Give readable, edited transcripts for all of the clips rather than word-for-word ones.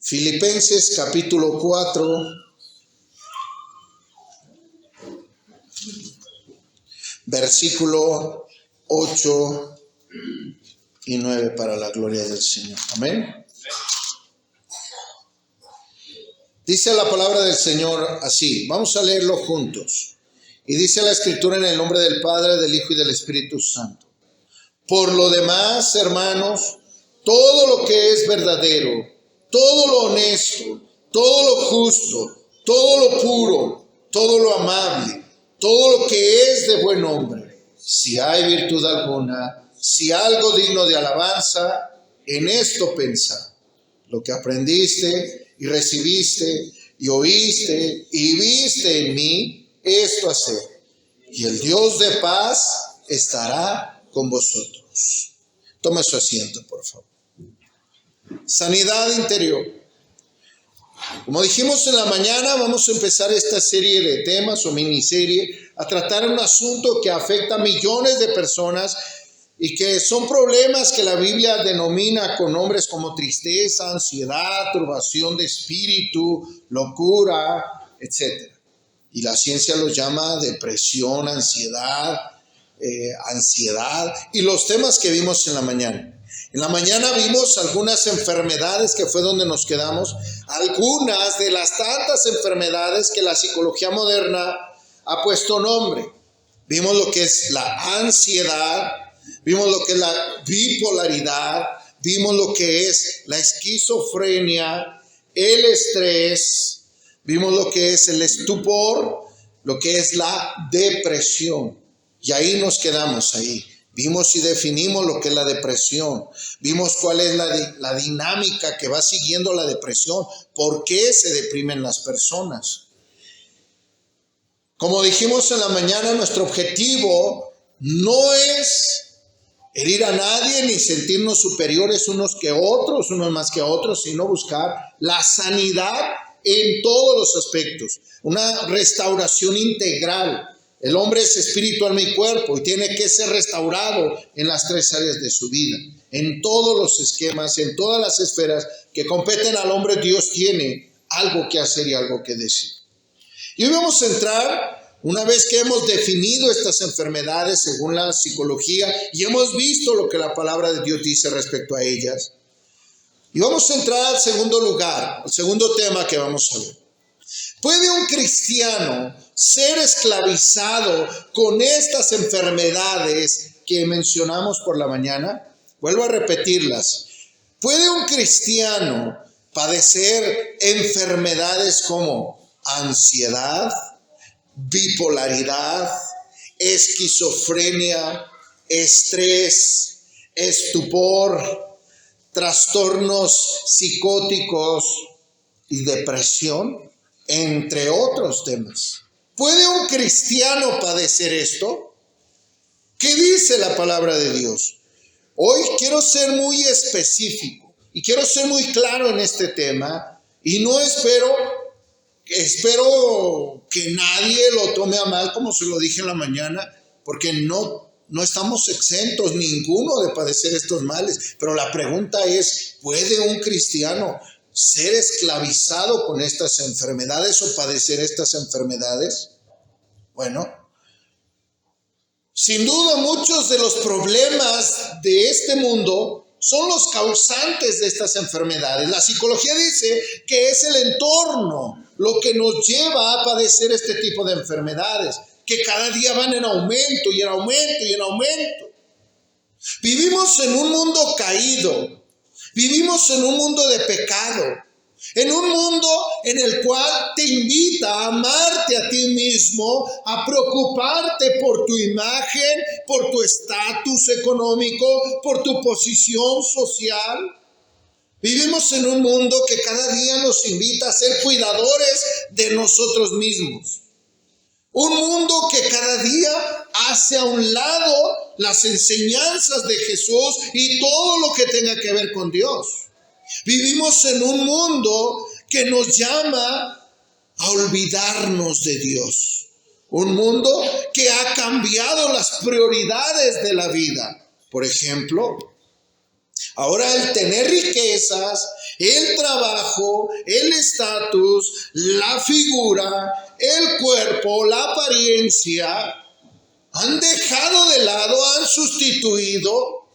Filipenses capítulo 4, versículo 8 y 9 para la gloria del Señor. Amén. Dice la palabra del Señor así, vamos a leerlo juntos. Y dice la Escritura en el nombre del Padre, del Hijo y del Espíritu Santo. Por lo demás, hermanos, todo lo que es verdadero, todo lo honesto, todo lo justo, todo lo puro, todo lo amable, todo lo que es de buen nombre, si hay virtud alguna, si algo digno de alabanza, en esto pensad. Lo que aprendiste y recibiste y oíste y viste en mí, esto haced, y el Dios de paz estará con vosotros. Tome su asiento, por favor. Sanidad interior. Como dijimos en la mañana, vamos a empezar esta serie de temas o miniserie a tratar un asunto que afecta a millones de personas y que son problemas que la Biblia denomina con nombres como tristeza, ansiedad, turbación de espíritu, locura, etc. Y la ciencia los llama depresión, ansiedad y los temas que vimos en la mañana. En la mañana vimos algunas enfermedades, que fue donde nos quedamos, algunas de las tantas enfermedades que la psicología moderna ha puesto nombre. Vimos lo que es la ansiedad, vimos lo que es la bipolaridad, vimos lo que es la esquizofrenia, el estrés, vimos lo que es el estupor, lo que es la depresión. Y ahí nos quedamos ahí. Vimos y definimos lo que es la depresión. Vimos cuál es la dinámica que va siguiendo la depresión. ¿Por qué se deprimen las personas? Como dijimos en la mañana, nuestro objetivo no es herir a nadie ni sentirnos superiores unos más que otros, sino buscar la sanidad en todos los aspectos. Una restauración integral. El hombre es espíritu, alma y cuerpo y tiene que ser restaurado en las tres áreas de su vida. En todos los esquemas, en todas las esferas que competen al hombre, Dios tiene algo que hacer y algo que decir. Y hoy vamos a entrar, una vez que hemos definido estas enfermedades según la psicología y hemos visto lo que la palabra de Dios dice respecto a ellas. Y vamos a entrar al segundo lugar, al segundo tema que vamos a ver. ¿Puede un cristiano ser esclavizado con estas enfermedades que mencionamos por la mañana? Vuelvo a repetirlas. ¿Puede un cristiano padecer enfermedades como ansiedad, bipolaridad, esquizofrenia, estrés, estupor, trastornos psicóticos y depresión, entre otros temas? ¿Puede un cristiano padecer esto? ¿Qué dice la palabra de Dios? Hoy quiero ser muy específico y quiero ser muy claro en este tema y no espero que nadie lo tome a mal, como se lo dije en la mañana, porque no estamos exentos ninguno de padecer estos males. Pero la pregunta es, ¿puede un cristiano ser esclavizado con estas enfermedades o padecer estas enfermedades? Bueno, sin duda muchos de los problemas de este mundo son los causantes de estas enfermedades. La psicología dice que es el entorno lo que nos lleva a padecer este tipo de enfermedades, que cada día van en aumento y en aumento y en aumento. Vivimos en un mundo caído, vivimos en un mundo de pecado, en un mundo en el cual te invita a amarte a ti mismo, a preocuparte por tu imagen, por tu estatus económico, por tu posición social. Vivimos en un mundo que cada día nos invita a ser cuidadores de nosotros mismos. Un mundo que cada día hace a un lado las enseñanzas de Jesús y todo lo que tenga que ver con Dios. Vivimos en un mundo que nos llama a olvidarnos de Dios. Un mundo que ha cambiado las prioridades de la vida. Por ejemplo, Ahora el tener riquezas, el trabajo, el estatus, la figura, el cuerpo, la apariencia, han dejado de lado, han sustituido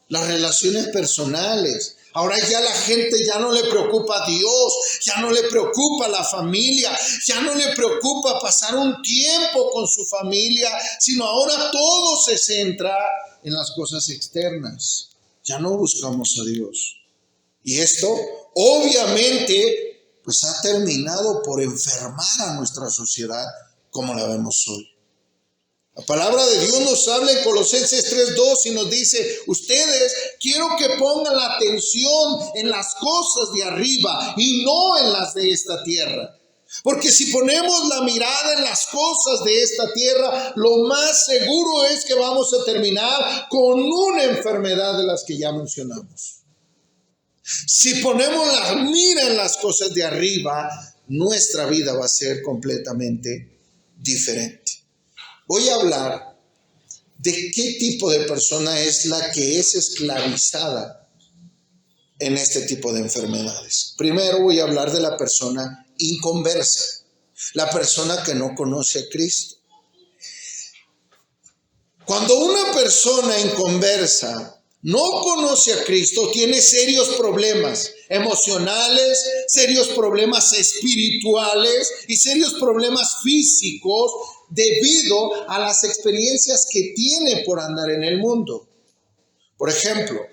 las relaciones personales. Ahora ya la gente ya no le preocupa a Dios, ya no le preocupa la familia, ya no le preocupa pasar un tiempo con su familia, sino ahora todo se centra en las cosas externas. Ya no buscamos a Dios. Y esto obviamente pues ha terminado por enfermar a nuestra sociedad como la vemos hoy. La palabra de Dios nos habla en Colosenses 3:2 y nos dice: ustedes quiero que pongan la atención en las cosas de arriba y no en las de esta tierra. Porque si ponemos la mirada en las cosas de esta tierra, lo más seguro es que vamos a terminar con una enfermedad de las que ya mencionamos. Si ponemos la mira en las cosas de arriba, nuestra vida va a ser completamente diferente. Voy a hablar de qué tipo de persona es la que es esclavizada en este tipo de enfermedades. Primero voy a hablar de la persona inconversa, la persona que no conoce a Cristo. Cuando una persona inconversa no conoce a Cristo, tiene serios problemas emocionales, serios problemas espirituales y serios problemas físicos debido a las experiencias que tiene por andar en el mundo. Por ejemplo,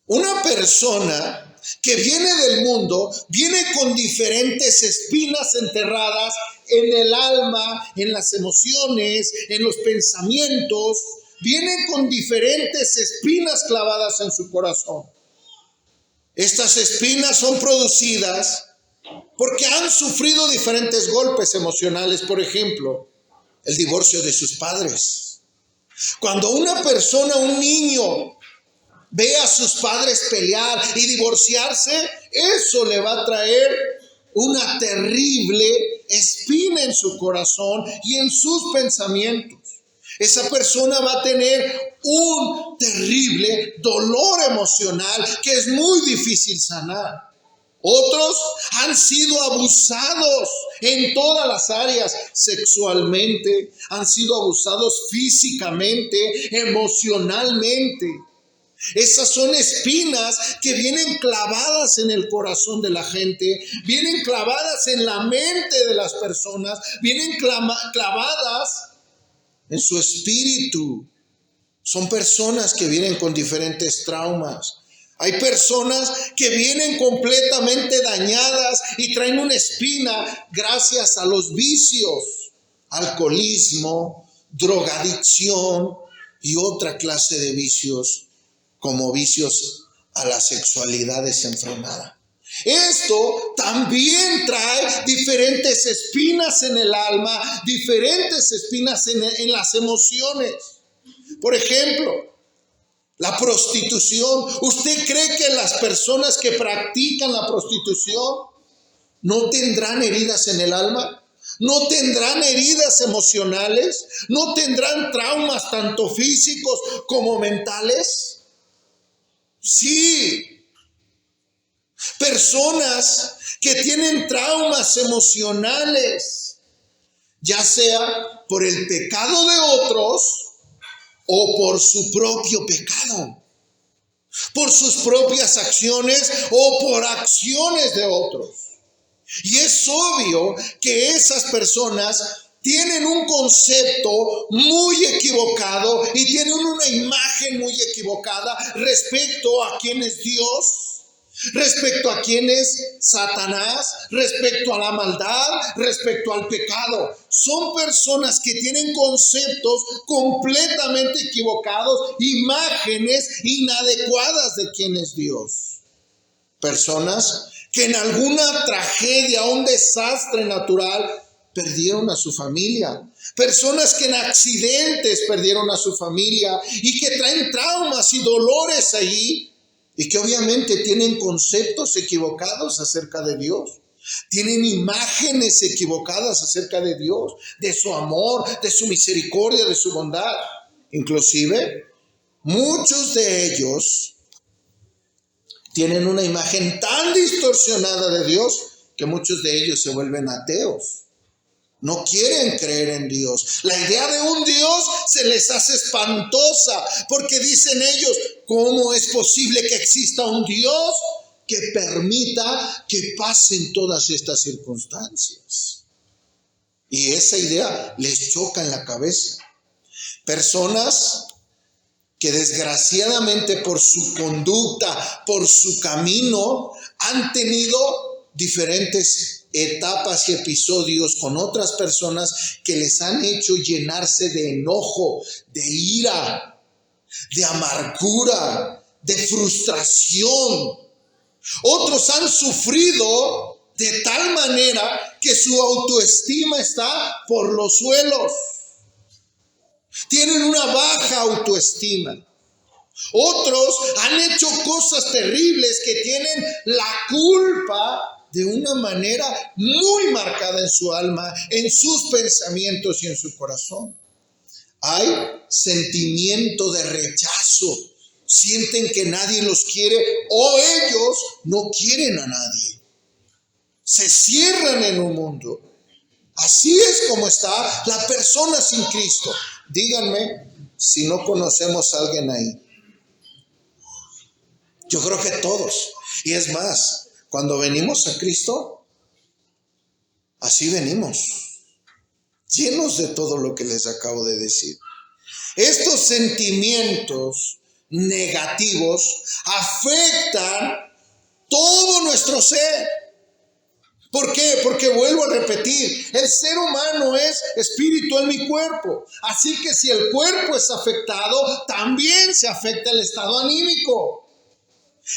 una persona que viene del mundo viene con diferentes espinas enterradas en el alma, en las emociones, en los pensamientos. Viene con diferentes espinas clavadas en su corazón. Estas espinas son producidas porque han sufrido diferentes golpes emocionales. Por ejemplo, el divorcio de sus padres. Cuando una persona, un niño, ve a sus padres pelear y divorciarse, eso le va a traer una terrible espina en su corazón y en sus pensamientos. Esa persona va a tener un terrible dolor emocional que es muy difícil sanar. Otros han sido abusados en todas las áreas, sexualmente, han sido abusados físicamente, emocionalmente. Esas son espinas que vienen clavadas en el corazón de la gente, vienen clavadas en la mente de las personas, vienen clavadas en su espíritu. Son personas que vienen con diferentes traumas. Hay personas que vienen completamente dañadas y traen una espina gracias a los vicios, alcoholismo, drogadicción y otra clase de vicios, como vicios a la sexualidad desenfrenada. Esto también trae diferentes espinas en el alma, diferentes espinas en las emociones. Por ejemplo, la prostitución. ¿Usted cree que las personas que practican la prostitución no tendrán heridas en el alma? ¿No tendrán heridas emocionales? ¿No tendrán traumas tanto físicos como mentales? Sí. Personas que tienen traumas emocionales, ya sea por el pecado de otros o por su propio pecado, por sus propias acciones o por acciones de otros. Y es obvio que esas personas tienen un concepto muy equivocado y tienen una imagen muy equivocada respecto a quién es Dios, respecto a quién es Satanás, respecto a la maldad, respecto al pecado. Son personas que tienen conceptos completamente equivocados, imágenes inadecuadas de quién es Dios. Personas que en alguna tragedia o un desastre natural perdieron a su familia. Personas que en accidentes perdieron a su familia y que traen traumas y dolores ahí. Y que obviamente tienen conceptos equivocados acerca de Dios. Tienen imágenes equivocadas acerca de Dios, de su amor, de su misericordia, de su bondad. Inclusive, muchos de ellos tienen una imagen tan distorsionada de Dios que muchos de ellos se vuelven ateos. No quieren creer en Dios. La idea de un Dios se les hace espantosa porque dicen ellos, ¿cómo es posible que exista un Dios que permita que pasen todas estas circunstancias? Y esa idea les choca en la cabeza. Personas que desgraciadamente por su conducta, por su camino, han tenido diferentes etapas y episodios con otras personas que les han hecho llenarse de enojo, de ira, de amargura, de frustración. Otros han sufrido de tal manera que su autoestima está por los suelos. Tienen una baja autoestima. Otros han hecho cosas terribles que tienen la culpa de una manera muy marcada en su alma, en sus pensamientos y en su corazón. Hay sentimiento de rechazo. Sienten que nadie los quiere o ellos no quieren a nadie. Se cierran en un mundo. Así es como está la persona sin Cristo. Díganme si no conocemos a alguien ahí. Yo creo que todos. Y es más, cuando venimos a Cristo, así venimos, llenos de todo lo que les acabo de decir. Estos sentimientos negativos afectan todo nuestro ser. ¿Por qué? Porque vuelvo a repetir, el ser humano es espíritu en mi cuerpo. Así que si el cuerpo es afectado, también se afecta el estado anímico.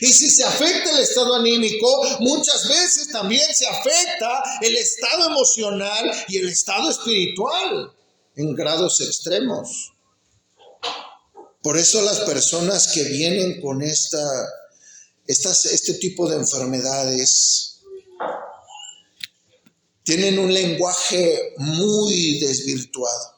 Y si se afecta el estado anímico, muchas veces también se afecta el estado emocional y el estado espiritual en grados extremos. Por eso las personas que vienen con este tipo de enfermedades tienen un lenguaje muy desvirtuado.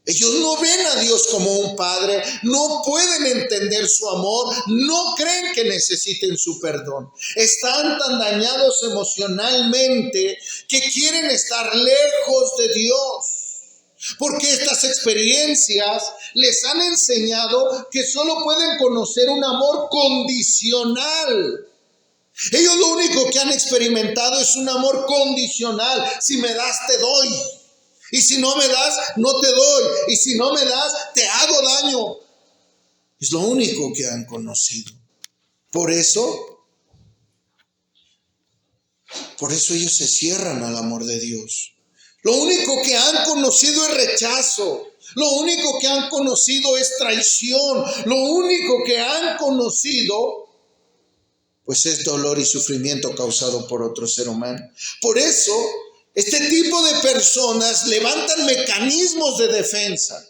Ellos no ven a Dios como un padre, no pueden entender su amor, no creen que necesiten su perdón. Están tan dañados emocionalmente que quieren estar lejos de Dios. Porque estas experiencias les han enseñado que solo pueden conocer un amor condicional. Ellos lo único que han experimentado es un amor condicional. Si me das, te doy. Y si no me das, no te doy. Y si no me das, te hago daño. Es lo único que han conocido. Por eso ellos se cierran al amor de Dios. Lo único que han conocido es rechazo. Lo único que han conocido es traición. Lo único que han conocido pues es dolor y sufrimiento causado por otro ser humano. Por eso, este tipo de personas levantan mecanismos de defensa,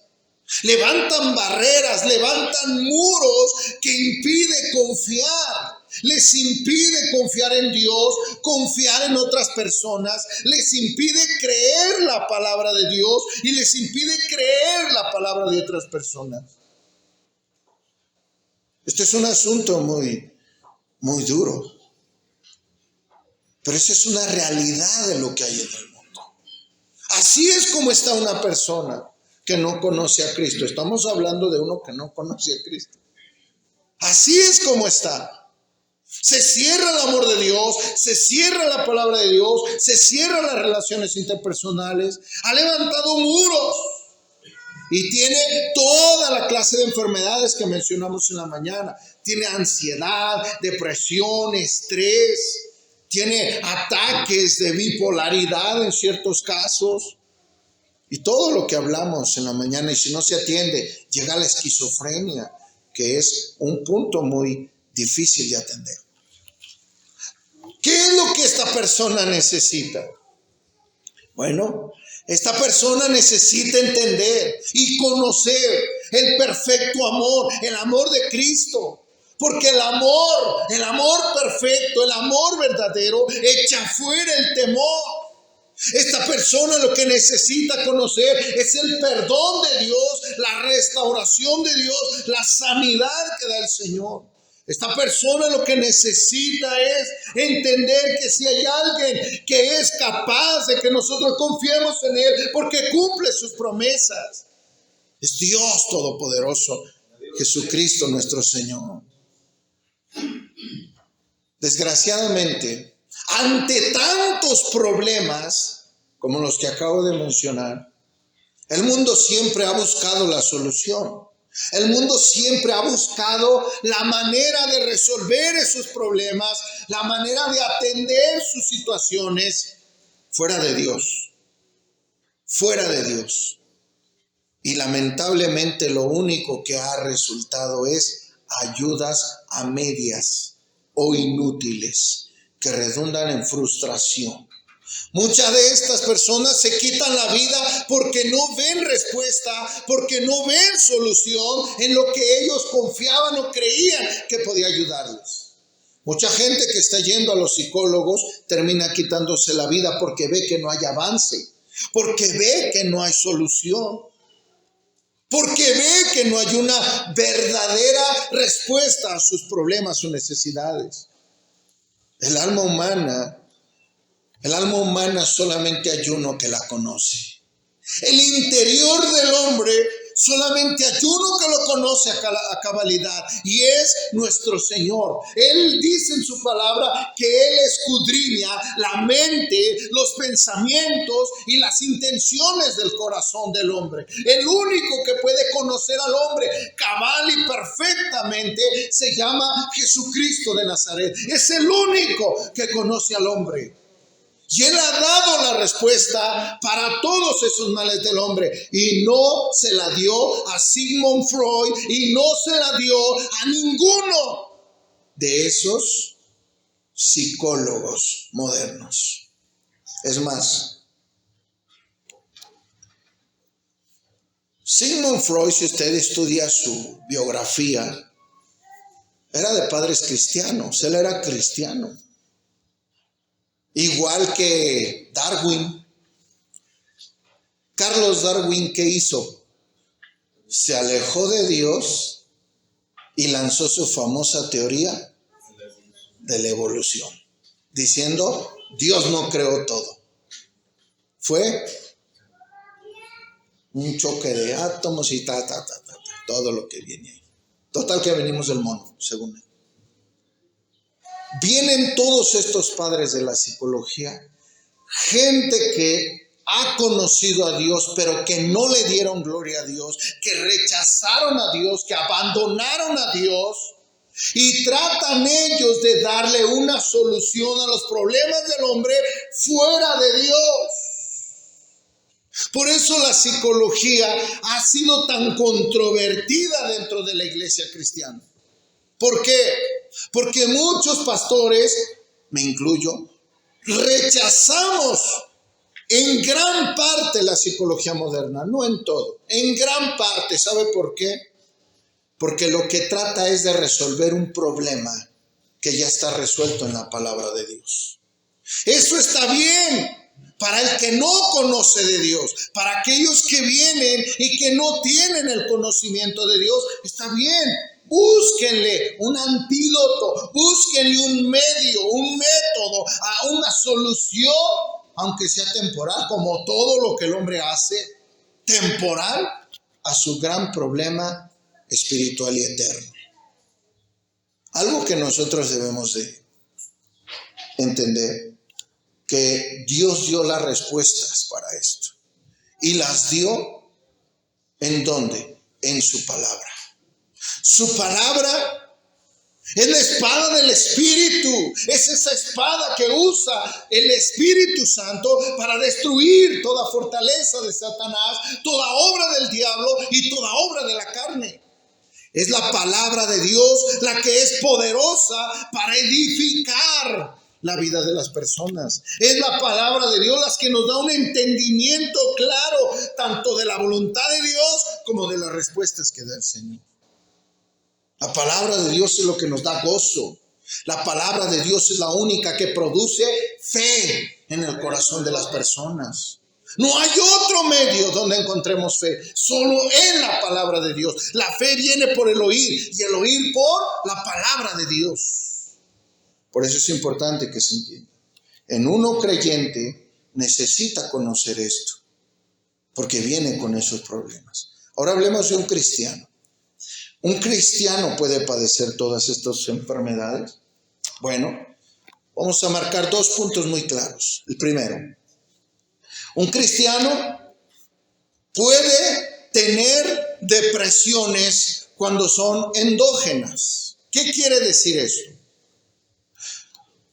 levantan barreras, levantan muros que impiden confiar. Les impide confiar en Dios, confiar en otras personas, les impide creer la palabra de Dios y les impide creer la palabra de otras personas. Este es un asunto muy duro. Pero esa es una realidad de lo que hay en el mundo. Así es como está una persona que no conoce a Cristo. Estamos hablando de uno que no conoce a Cristo. Así es como está. Se cierra el amor de Dios, se cierra la palabra de Dios, se cierran las relaciones interpersonales, ha levantado muros. Y tiene toda la clase de enfermedades que mencionamos en la mañana. Tiene ansiedad, depresión, estrés. Tiene ataques de bipolaridad en ciertos casos. Y todo lo que hablamos en la mañana, y si no se atiende, llega a la esquizofrenia, que es un punto muy difícil de atender. ¿Qué es lo que esta persona necesita? Bueno, esta persona necesita entender y conocer el perfecto amor, el amor de Cristo. Porque el amor perfecto, el amor verdadero, echa fuera el temor. Esta persona lo que necesita conocer es el perdón de Dios, la restauración de Dios, la sanidad que da el Señor. Esta persona lo que necesita es entender que si hay alguien que es capaz de que nosotros confiemos en Él porque cumple sus promesas, es Dios Todopoderoso, Jesucristo nuestro Señor. Desgraciadamente, ante tantos problemas como los que acabo de mencionar, el mundo siempre ha buscado la solución. El mundo siempre ha buscado la manera de resolver esos problemas, la manera de atender sus situaciones fuera de Dios. Fuera de Dios. Y lamentablemente lo único que ha resultado es ayudas a medias o inútiles que redundan en frustración. Muchas de estas personas se quitan la vida porque no ven respuesta, porque no ven solución en lo que ellos confiaban o creían que podía ayudarles. Mucha gente que está yendo a los psicólogos termina quitándose la vida porque ve que no hay avance, porque ve que no hay solución, porque ve que no hay una verdadera respuesta a sus problemas o necesidades. El alma humana solamente hay uno que la conoce. El interior del hombre solamente hay uno que lo conoce a cabalidad, y es nuestro Señor. Él dice en su palabra que Él escudriña la mente, los pensamientos y las intenciones del corazón del hombre. El único que puede conocer al hombre cabal y perfectamente se llama Jesucristo de Nazaret. Es el único que conoce al hombre. Y Él ha dado la respuesta para todos esos males del hombre. Y no se la dio a Sigmund Freud y no se la dio a ninguno de esos psicólogos modernos. Es más, Sigmund Freud, si usted estudia su biografía, era de padres cristianos. Él era cristiano. Igual que Darwin. Carlos Darwin, ¿qué hizo? Se alejó de Dios y lanzó su famosa teoría de la evolución, diciendo, Dios no creó todo. Fue un choque de átomos y todo lo que viene ahí. Total que venimos del mono, según él. Vienen todos estos padres de la psicología, gente que ha conocido a Dios, pero que no le dieron gloria a Dios, que rechazaron a Dios, que abandonaron a Dios, y tratan ellos de darle una solución a los problemas del hombre fuera de Dios. Por eso la psicología ha sido tan controvertida dentro de la iglesia cristiana. ¿Por qué? Porque muchos pastores, me incluyo, rechazamos en gran parte la psicología moderna, no en todo, en gran parte. ¿Sabe por qué? Porque lo que trata es de resolver un problema que ya está resuelto en la palabra de Dios. Eso está bien para el que no conoce de Dios, para aquellos que vienen y que no tienen el conocimiento de Dios, está bien. Búsquenle un antídoto, búsquenle un medio, un método, a una solución, aunque sea temporal, como todo lo que el hombre hace, temporal, a su gran problema espiritual y eterno. Algo que nosotros debemos de entender, que Dios dio las respuestas para esto. Y las dio, ¿en dónde? En su palabra. Su palabra es la espada del Espíritu. Es esa espada que usa el Espíritu Santo para destruir toda fortaleza de Satanás, toda obra del diablo y toda obra de la carne. Es la palabra de Dios la que es poderosa para edificar la vida de las personas. Es la palabra de Dios la que nos da un entendimiento claro, tanto de la voluntad de Dios como de las respuestas que da el Señor. La palabra de Dios es lo que nos da gozo. La palabra de Dios es la única que produce fe en el corazón de las personas. No hay otro medio donde encontremos fe, solo en la palabra de Dios. La fe viene por el oír y el oír por la palabra de Dios. Por eso es importante que se entienda. En uno creyente necesita conocer esto, porque viene con esos problemas. Ahora hablemos de un cristiano. ¿Un cristiano puede padecer todas estas enfermedades? Bueno, vamos a marcar 2 puntos muy claros. El primero, un cristiano puede tener depresiones cuando son endógenas. ¿Qué quiere decir eso?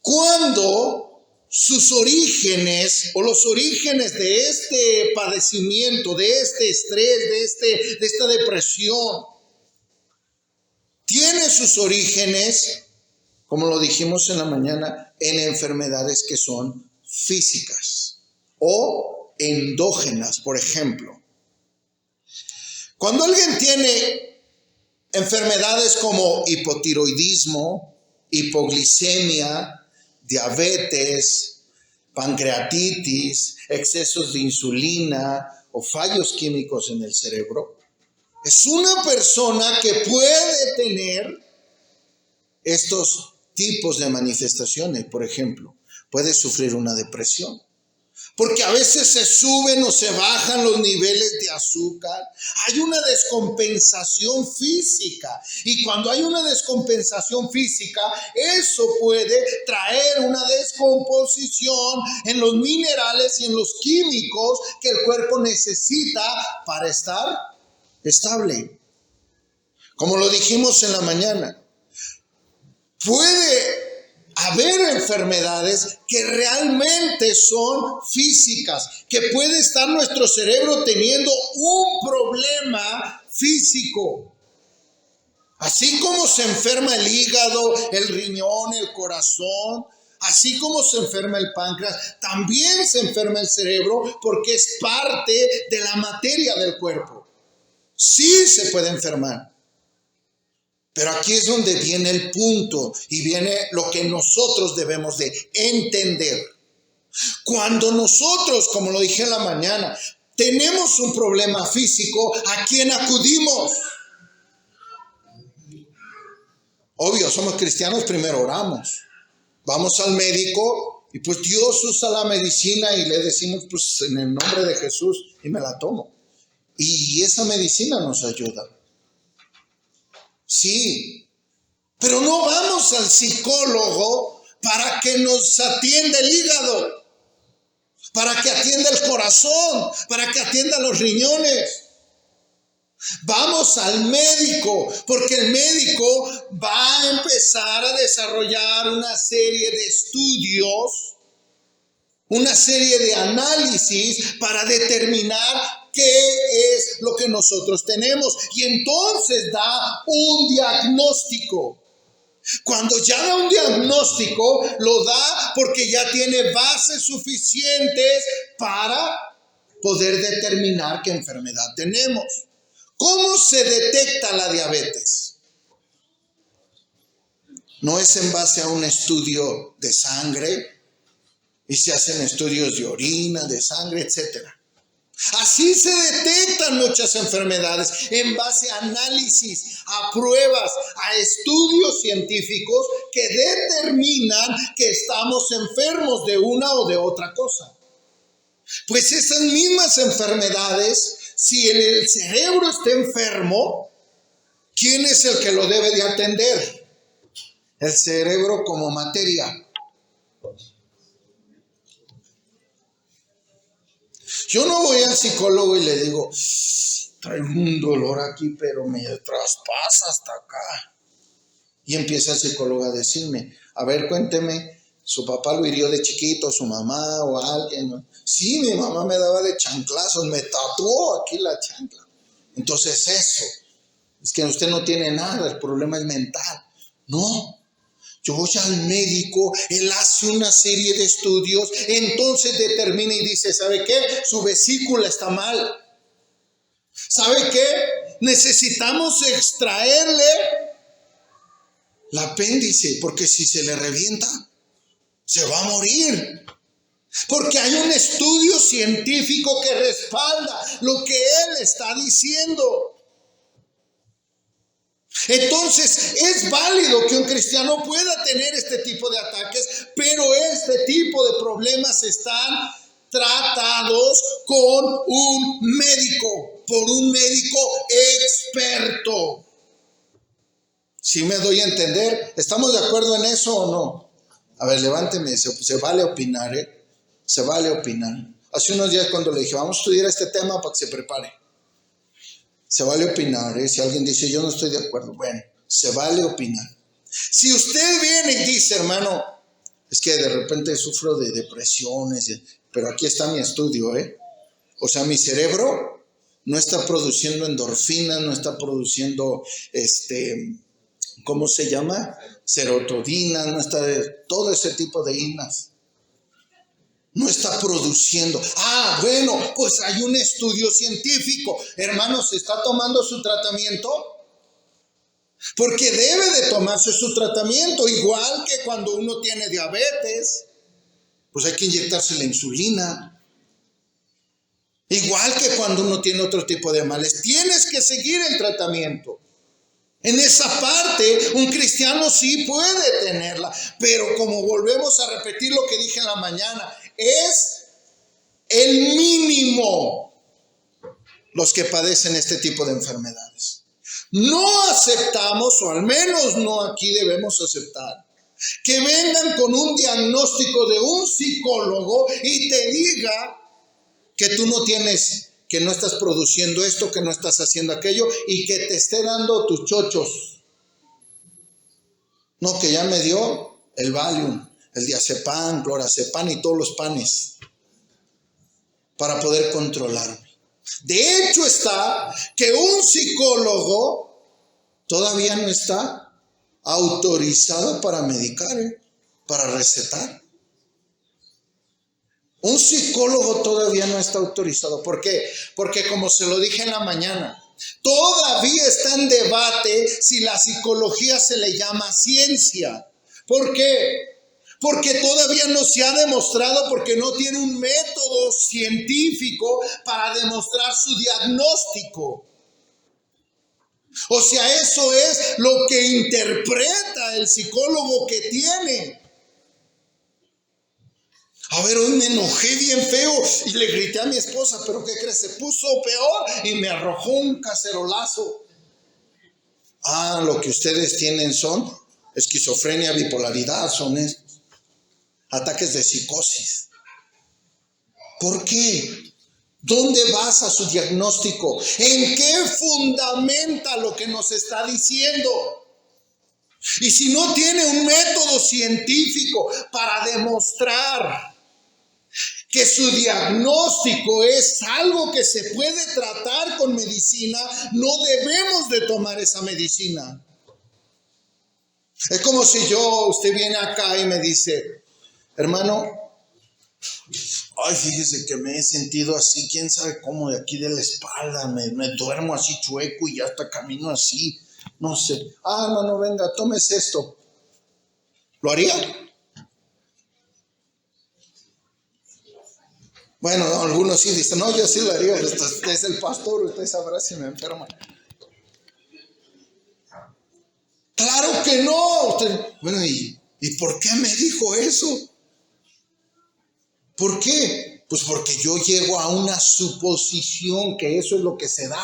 Cuando sus orígenes o los orígenes de este padecimiento, de este estrés, de esta depresión, tiene sus orígenes, como lo dijimos en la mañana, en enfermedades que son físicas o endógenas. Por ejemplo, cuando alguien tiene enfermedades como hipotiroidismo, hipoglicemia, diabetes, pancreatitis, excesos de insulina o fallos químicos en el cerebro, es una persona que puede tener estos tipos de manifestaciones. Por ejemplo, puede sufrir una depresión, porque a veces se suben o se bajan los niveles de azúcar. Hay una descompensación física. Y cuando hay una descompensación física, eso puede traer una descomposición en los minerales y en los químicos que el cuerpo necesita para estar estable. Como lo dijimos en la mañana, puede haber enfermedades que realmente son físicas, que puede estar nuestro cerebro teniendo un problema físico. Así como se enferma el hígado, el riñón, el corazón, así como se enferma el páncreas, también se enferma el cerebro porque es parte de la materia del cuerpo. Sí se puede enfermar. Pero aquí es donde viene el punto y viene lo que nosotros debemos de entender. Cuando nosotros, como lo dije en la mañana, tenemos un problema físico, ¿a quién acudimos? Obvio, somos cristianos, primero oramos. Vamos al médico y pues Dios usa la medicina y le decimos pues en el nombre de Jesús y me la tomo. Y esa medicina nos ayuda. Sí, pero no vamos al psicólogo para que nos atienda el hígado, para que atienda el corazón, para que atienda los riñones. Vamos al médico, porque el médico va a empezar a desarrollar una serie de estudios, una serie de análisis para determinar qué es lo que nosotros tenemos. Y entonces da un diagnóstico. Cuando ya da un diagnóstico, lo da porque ya tiene bases suficientes para poder determinar qué enfermedad tenemos. ¿Cómo se detecta la diabetes? No es en base a un estudio de sangre y se hacen estudios de orina, de sangre, etc. Así se detectan muchas enfermedades en base a análisis, a pruebas, a estudios científicos que determinan que estamos enfermos de una o de otra cosa. Pues esas mismas enfermedades, si el cerebro está enfermo, ¿quién es el que lo debe de atender? El cerebro como materia. Yo no voy al psicólogo y le digo, traigo un dolor aquí, pero me traspasa hasta acá. Y empieza el psicólogo a decirme, a ver, cuénteme, ¿su papá lo hirió de chiquito, su mamá o alguien? Sí, mi mamá me daba de chanclazos, me tatuó aquí la chancla. Entonces eso, es que usted no tiene nada, el problema es mental. No. Yo voy al médico, él hace una serie de estudios, entonces determina y dice, ¿sabe qué? Su vesícula está mal. ¿Sabe qué? Necesitamos extraerle el apéndice, porque si se le revienta, se va a morir. Porque hay un estudio científico que respalda lo que él está diciendo. Entonces es válido que un cristiano pueda tener este tipo de ataques, pero este tipo de problemas están tratados con un médico, por un médico experto. ¿Sí me doy a entender? ¿Estamos de acuerdo en eso o no? A ver, levánteme, se vale opinar, ¿eh? Se vale opinar. Hace unos días cuando le dije, vamos a estudiar este tema para que se prepare. Se vale opinar, ¿eh? Si alguien dice, yo no estoy de acuerdo, bueno, se vale opinar. Si usted viene y dice, hermano, es que de repente sufro de depresiones, pero aquí está mi estudio, ¿eh? O sea, mi cerebro no está produciendo endorfinas, no está produciendo, ¿cómo se llama? Serotonina, no está todo ese tipo de inas. No está produciendo. Ah, bueno, pues hay un estudio científico. Hermanos, ¿se está tomando su tratamiento? Porque debe de tomarse su tratamiento. Igual que cuando uno tiene diabetes, pues hay que inyectarse la insulina. Igual que cuando uno tiene otro tipo de males, tienes que seguir el tratamiento. En esa parte, un cristiano sí puede tenerla, pero como volvemos a repetir lo que dije en la mañana, es el mínimo los que padecen este tipo de enfermedades. No aceptamos, o al menos no aquí debemos aceptar, que vengan con un diagnóstico de un psicólogo y te diga que tú no tienes, que no estás produciendo esto, que no estás haciendo aquello y que te esté dando tus chochos. No, que ya me dio el Valium, el diazepam, clorazepam y todos los panes para poder controlarme. De hecho está que un psicólogo todavía no está autorizado para medicar, para recetar. Un psicólogo todavía no está autorizado. ¿Por qué? Porque como se lo dije en la mañana, todavía está en debate si la psicología se le llama ciencia. ¿Por qué? Porque todavía no se ha demostrado, porque no tiene un método científico para demostrar su diagnóstico. O sea, eso es lo que interpreta el psicólogo que tiene. A ver, hoy me enojé bien feo y le grité a mi esposa, pero ¿qué crees? Se puso peor y me arrojó un cacerolazo. Ah, lo que ustedes tienen son esquizofrenia, bipolaridad, son estos. Ataques de psicosis. ¿Por qué? ¿Dónde basa su diagnóstico? ¿En qué fundamenta lo que nos está diciendo? Y si no tiene un método científico para demostrar que su diagnóstico es algo que se puede tratar con medicina, no debemos de tomar esa medicina. Es como si usted viene acá y me dice, hermano, ay, fíjese que me he sentido así, quién sabe cómo, de aquí de la espalda, me duermo así chueco y hasta camino así, no sé. Ah, hermano, venga, tómese esto. ¿Lo haría? Bueno, algunos sí dicen, no, yo sí lo haría, usted es el pastor, usted sabrá si me enferma. Claro que no. Bueno, ¿y por qué me dijo eso? ¿Por qué? Pues porque yo llego a una suposición que eso es lo que se da.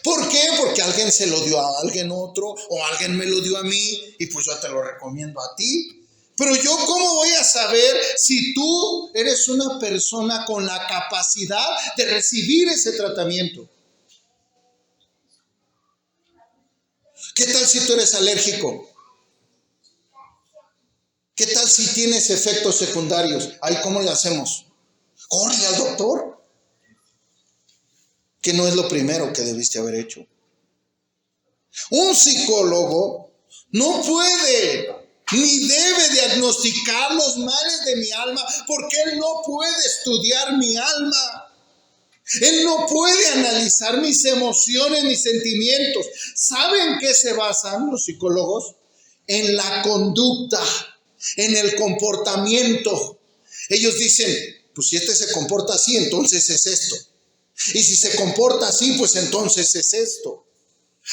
¿Por qué? Porque alguien se lo dio a alguien otro o alguien me lo dio a mí y pues yo te lo recomiendo a ti. Pero yo, ¿cómo voy a saber si tú eres una persona con la capacidad de recibir ese tratamiento? ¿Qué tal si tú eres alérgico? ¿Qué tal si tienes efectos secundarios? Ahí, ¿cómo le hacemos? Corre al doctor. Que no es lo primero que debiste haber hecho. Un psicólogo no puede ni debe diagnosticar los males de mi alma, porque él no puede estudiar mi alma. Él no puede analizar mis emociones, mis sentimientos. ¿Saben qué se basan los psicólogos? En la conducta, en el comportamiento. Ellos dicen, pues si este se comporta así, entonces es esto. Y si se comporta así, pues entonces es esto.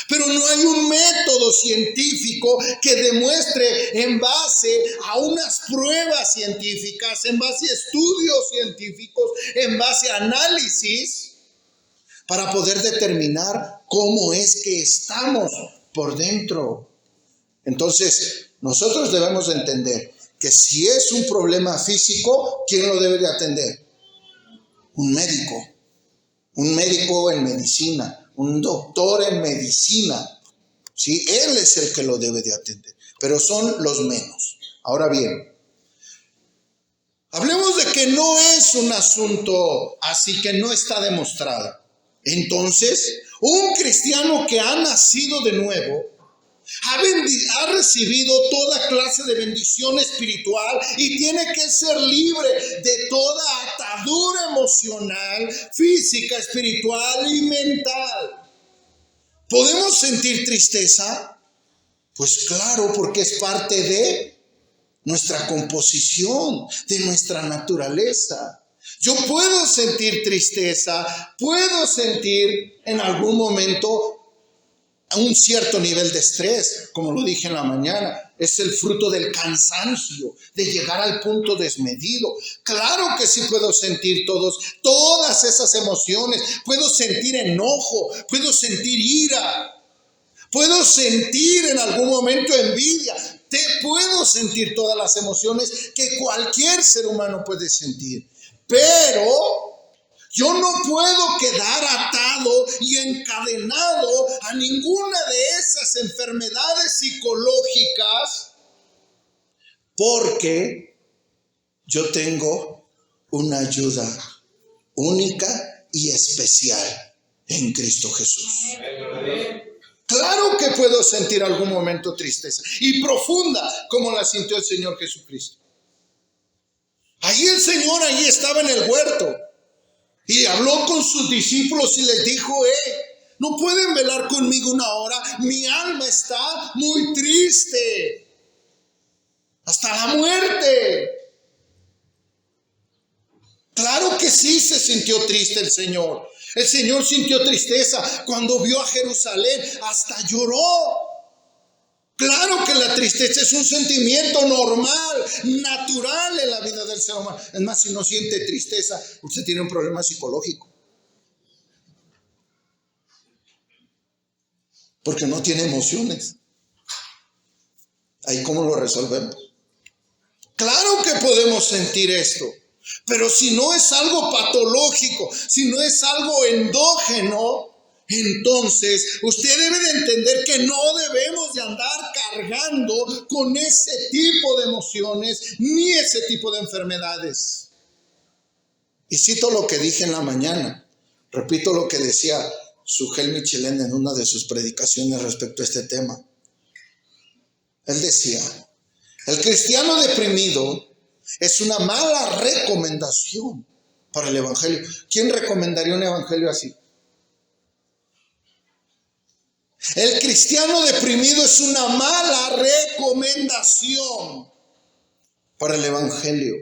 Pero no hay un método científico que demuestre en base a unas pruebas científicas, en base a estudios científicos, en base a análisis, para poder determinar cómo es que estamos por dentro. Entonces, nosotros debemos de entender que si es un problema físico, ¿quién lo debe de atender? Un médico en medicina, un doctor en medicina. ¿Sí? Él es el que lo debe de atender, pero son los menos. Ahora bien, hablemos de que no es un asunto así, que no está demostrado. Entonces, un cristiano que ha nacido de nuevo ha recibido toda clase de bendición espiritual y tiene que ser libre de toda atadura emocional, física, espiritual y mental. ¿Podemos sentir tristeza? Pues claro, porque es parte de nuestra composición, de nuestra naturaleza. Yo puedo sentir tristeza, puedo sentir en algún momento un cierto nivel de estrés, como lo dije en la mañana. Es el fruto del cansancio, de llegar al punto desmedido. Claro que sí puedo sentir todas esas emociones. Puedo sentir enojo, puedo sentir ira, puedo sentir en algún momento envidia. Puedo sentir todas las emociones que cualquier ser humano puede sentir. Pero yo no puedo quedar atado y encadenado a ninguna de esas enfermedades psicológicas, porque yo tengo una ayuda única y especial en Cristo Jesús. Claro que puedo sentir algún momento tristeza, y profunda, como la sintió el Señor Jesucristo. Ahí estaba en el huerto. Y habló con sus discípulos y les dijo, ¿no pueden velar conmigo una hora? Mi alma está muy triste, hasta la muerte. Claro que sí se sintió triste el Señor. El Señor sintió tristeza cuando vio a Jerusalén, hasta lloró. Claro que la tristeza es un sentimiento normal, natural en la vida del ser humano. Es más, si no siente tristeza, usted tiene un problema psicológico. Porque no tiene emociones. ¿Ahí cómo lo resolvemos? Claro que podemos sentir esto, pero si no es algo patológico, si no es algo endógeno, entonces usted debe de entender que no debemos de andar cargando con ese tipo de emociones ni ese tipo de enfermedades. Y cito lo que dije en la mañana, repito lo que decía Sugel Michelén en una de sus predicaciones respecto a este tema. Él decía, el cristiano deprimido es una mala recomendación para el evangelio. ¿Quién recomendaría un evangelio así? El cristiano deprimido es una mala recomendación para el evangelio.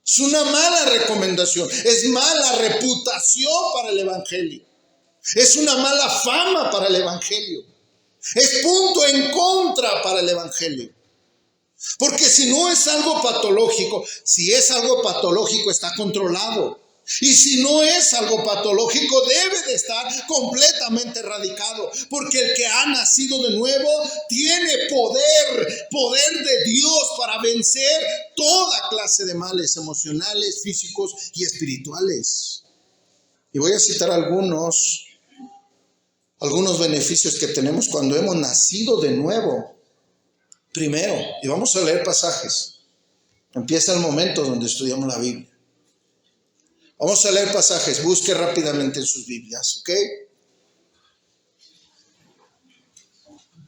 Es una mala recomendación, es mala reputación para el evangelio. Es una mala fama para el evangelio. Es punto en contra para el evangelio. Porque si no es algo patológico, si es algo patológico está controlado. Y si no es algo patológico, debe de estar completamente erradicado. Porque el que ha nacido de nuevo tiene poder de Dios para vencer toda clase de males emocionales, físicos y espirituales. Y voy a citar algunos beneficios que tenemos cuando hemos nacido de nuevo. Primero, y vamos a leer pasajes. Empieza el momento donde estudiamos la Biblia. Vamos a leer pasajes, busque rápidamente en sus Biblias, ¿ok?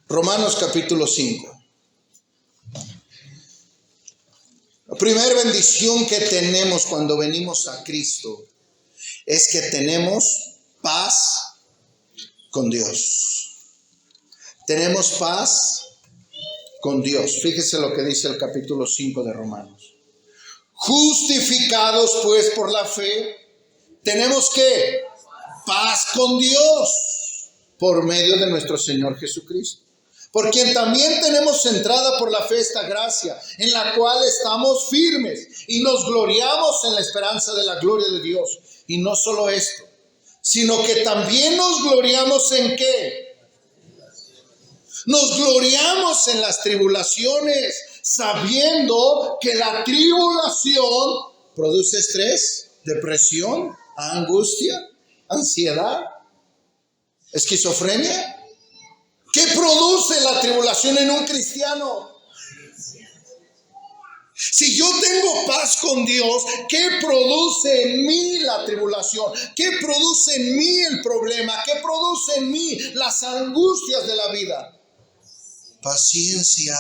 Romanos capítulo 5. La primera bendición que tenemos cuando venimos a Cristo es que tenemos paz con Dios. Tenemos paz con Dios. Fíjese lo que dice el capítulo 5 de Romanos. Justificados pues por la fe, tenemos que paz con Dios por medio de nuestro Señor Jesucristo, por quien también tenemos entrada por la fe esta gracia, en la cual estamos firmes y nos gloriamos en la esperanza de la gloria de Dios. Y no solo esto, sino que también nos gloriamos en ¿qué? Nos gloriamos en las tribulaciones, sabiendo que la tribulación produce estrés, depresión, angustia, ansiedad, esquizofrenia. ¿Qué produce la tribulación en un cristiano? Si yo tengo paz con Dios, ¿qué produce en mí la tribulación? ¿Qué produce en mí el problema? ¿Qué produce en mí las angustias de la vida? Paciencia.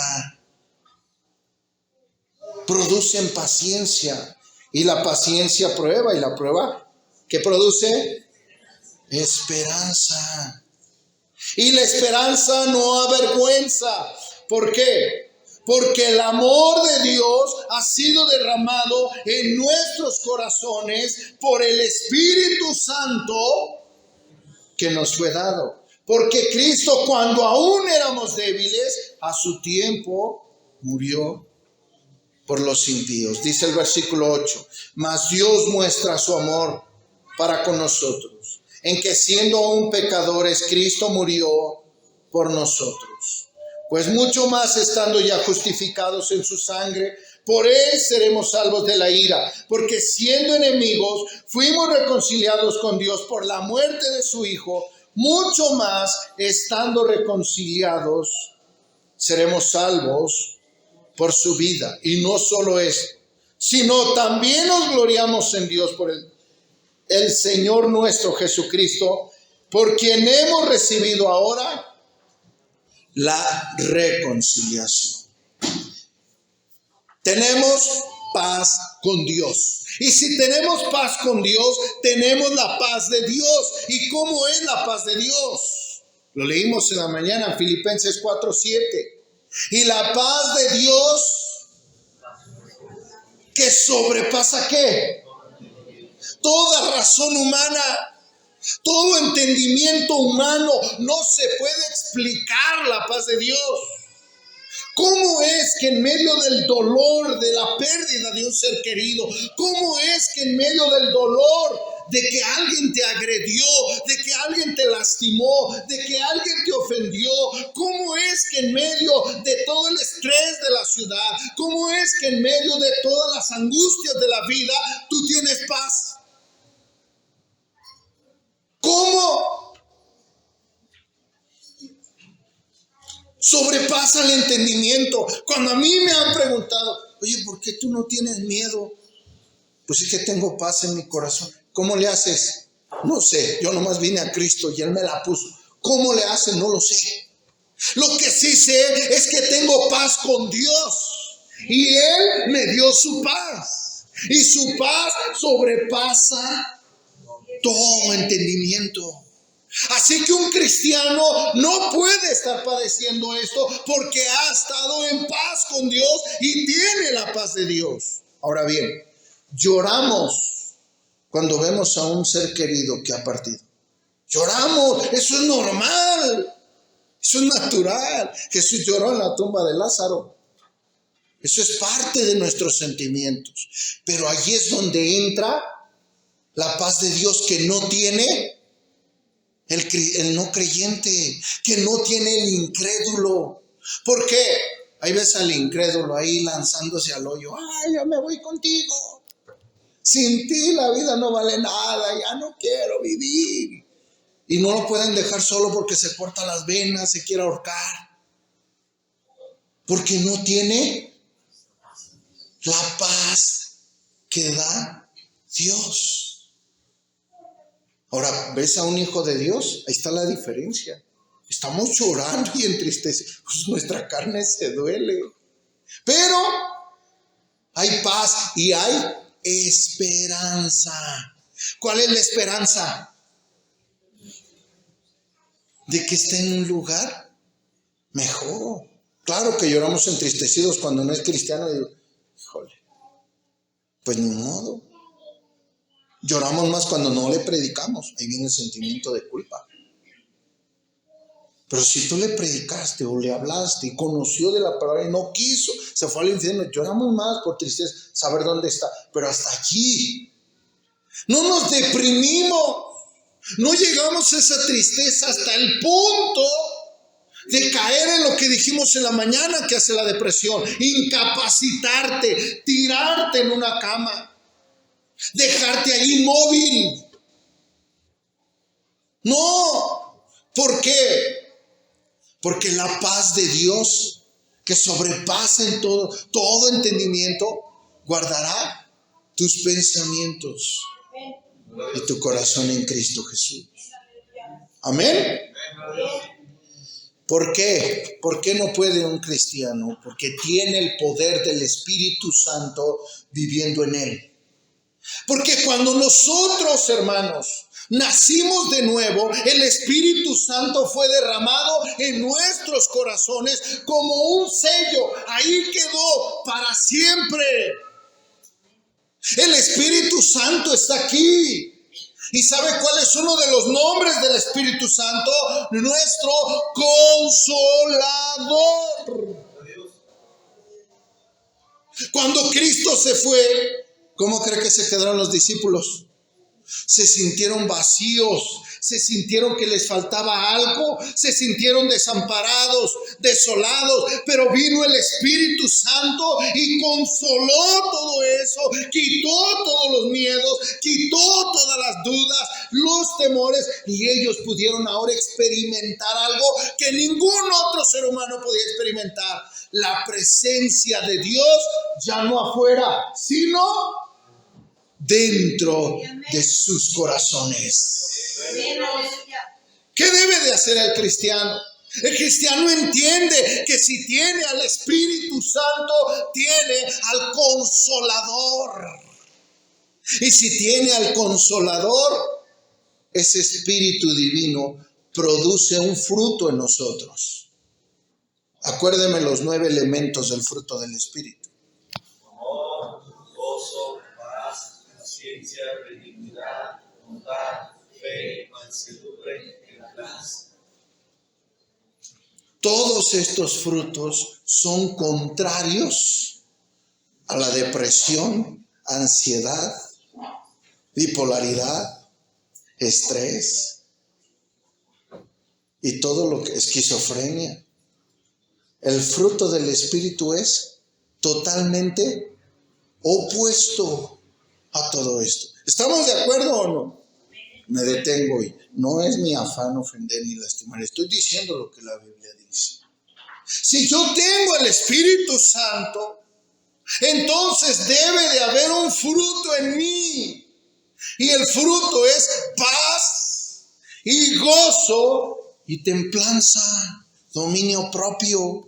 Producen paciencia. Y la paciencia prueba. ¿Y la prueba qué produce? Esperanza. Y la esperanza no avergüenza. ¿Por qué? Porque el amor de Dios ha sido derramado en nuestros corazones por el Espíritu Santo que nos fue dado. Porque Cristo, cuando aún éramos débiles, a su tiempo murió por los impíos. Dice el versículo 8, mas Dios muestra su amor para con nosotros, en que siendo aún pecadores, Cristo murió por nosotros. Pues mucho más estando ya justificados en su sangre, por él seremos salvos de la ira, porque siendo enemigos, fuimos reconciliados con Dios por la muerte de su Hijo. Mucho más estando reconciliados, seremos salvos por su vida. Y no solo eso, sino también nos gloriamos en Dios por el Señor nuestro Jesucristo, por quien hemos recibido ahora la reconciliación. Tenemos paz con Dios. Y si tenemos paz con Dios, tenemos la paz de Dios. ¿Y cómo es la paz de Dios? Lo leímos en la mañana, Filipenses 4:7. Y la paz de Dios que sobrepasa ¿qué? Toda razón humana, todo entendimiento humano. No se puede explicar la paz de Dios. ¿Cómo es que en medio del dolor de la pérdida de un ser querido, cómo es que en medio del dolor de que alguien te agredió, de que alguien te lastimó, de que alguien te ofendió, cómo es que en medio de todo el estrés de la ciudad, cómo es que en medio de todas las angustias de la vida, tú tienes paz? ¿Cómo? Sobrepasa el entendimiento. Cuando a mí me han preguntado, oye, ¿por qué tú no tienes miedo? Pues es que tengo paz en mi corazón. ¿Cómo le haces? No sé, yo nomás vine a Cristo y Él me la puso. ¿Cómo le haces? No lo sé. Lo que sí sé es que tengo paz con Dios. Y Él me dio su paz. Y su paz sobrepasa todo entendimiento. Así que un cristiano no puede estar padeciendo esto porque ha estado en paz con Dios y tiene la paz de Dios. Ahora bien, lloramos cuando vemos a un ser querido que ha partido. Lloramos, eso es normal, eso es natural. Jesús lloró en la tumba de Lázaro. Eso es parte de nuestros sentimientos. Pero allí es donde entra la paz de Dios que no tiene el no creyente, que no tiene el incrédulo. ¿Por qué? Ahí ves al incrédulo ahí lanzándose al hoyo. ¡Ay, yo me voy contigo! Sin ti la vida no vale nada, ya no quiero vivir. Y no lo pueden dejar solo porque se corta las venas, se quiere ahorcar. Porque no tiene la paz que da Dios. Ahora, ¿ves a un hijo de Dios? Ahí está la diferencia. Estamos llorando y entristecidos. Pues nuestra carne se duele. Pero hay paz y hay esperanza. ¿Cuál es la esperanza? De que esté en un lugar mejor. Claro que lloramos entristecidos cuando no es cristiano. Digo, híjole. Pues ni modo. Lloramos más cuando no le predicamos. Ahí viene el sentimiento de culpa. Pero si tú le predicaste o le hablaste y conoció de la palabra y no quiso, se fue al infierno, lloramos más por tristeza, saber dónde está. Pero hasta allí. No nos deprimimos. No llegamos a esa tristeza hasta el punto de caer en lo que dijimos en la mañana que hace la depresión. Incapacitarte, tirarte en una cama, dejarte ahí inmóvil. No. ¿Por qué? Porque la paz de Dios, que sobrepasa en todo entendimiento, guardará tus pensamientos y tu corazón en Cristo Jesús. Amén. ¿Por qué? ¿Por qué no puede un cristiano? Porque tiene el poder del Espíritu Santo viviendo en él. Porque cuando nosotros, hermanos, nacimos de nuevo, el Espíritu Santo fue derramado en nuestros corazones como un sello. Ahí quedó para siempre. El Espíritu Santo está aquí. ¿Y sabe cuál es uno de los nombres del Espíritu Santo? Nuestro Consolador. Cuando Cristo se fue, ¿cómo cree que se quedaron los discípulos? Se sintieron vacíos, se sintieron que les faltaba algo, se sintieron desamparados, desolados, pero vino el Espíritu Santo y consoló todo eso, quitó todos los miedos, quitó todas las dudas, los temores, y ellos pudieron ahora experimentar algo que ningún otro ser humano podía experimentar: la presencia de Dios, ya no afuera, sino dentro de sus corazones. ¿Qué debe de hacer el cristiano? El cristiano entiende que si tiene al Espíritu Santo, tiene al Consolador. Y si tiene al Consolador, ese Espíritu Divino produce un fruto en nosotros. Acuérdeme los 9 elementos del fruto del Espíritu: amor, gozo, paz, paciencia, benignidad, bondad, fe, mansedumbre, templanza. Todos estos frutos son contrarios a la depresión, ansiedad, bipolaridad, estrés y todo lo que esquizofrenia. El fruto del Espíritu es totalmente opuesto a todo esto. ¿Estamos de acuerdo o no? Me detengo y no es mi afán ofender ni lastimar. Estoy diciendo lo que la Biblia dice. Si yo tengo el Espíritu Santo, entonces debe de haber un fruto en mí. Y el fruto es paz y gozo y templanza, dominio propio.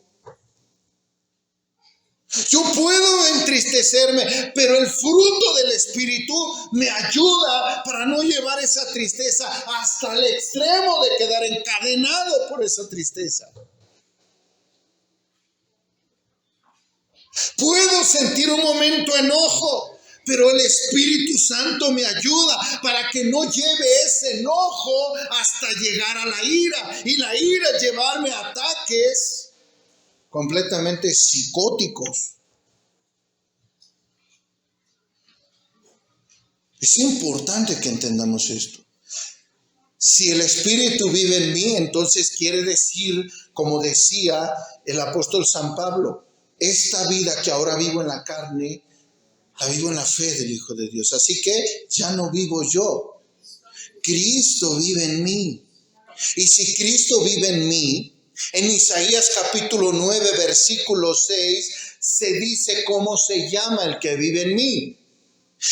Yo puedo entristecerme, pero el fruto del Espíritu me ayuda para no llevar esa tristeza hasta el extremo de quedar encadenado por esa tristeza. Puedo sentir un momento enojo, pero el Espíritu Santo me ayuda para que no lleve ese enojo hasta llegar a la ira. Y la ira llevarme a ataques completamente psicóticos. Es importante que entendamos esto. Si el Espíritu vive en mí, entonces quiere decir, como decía el apóstol San Pablo, esta vida que ahora vivo en la carne, la vivo en la fe del Hijo de Dios. Así que ya no vivo yo. Cristo vive en mí. Y si Cristo vive en mí, en Isaías capítulo 9, versículo 6, se dice cómo se llama el que vive en mí.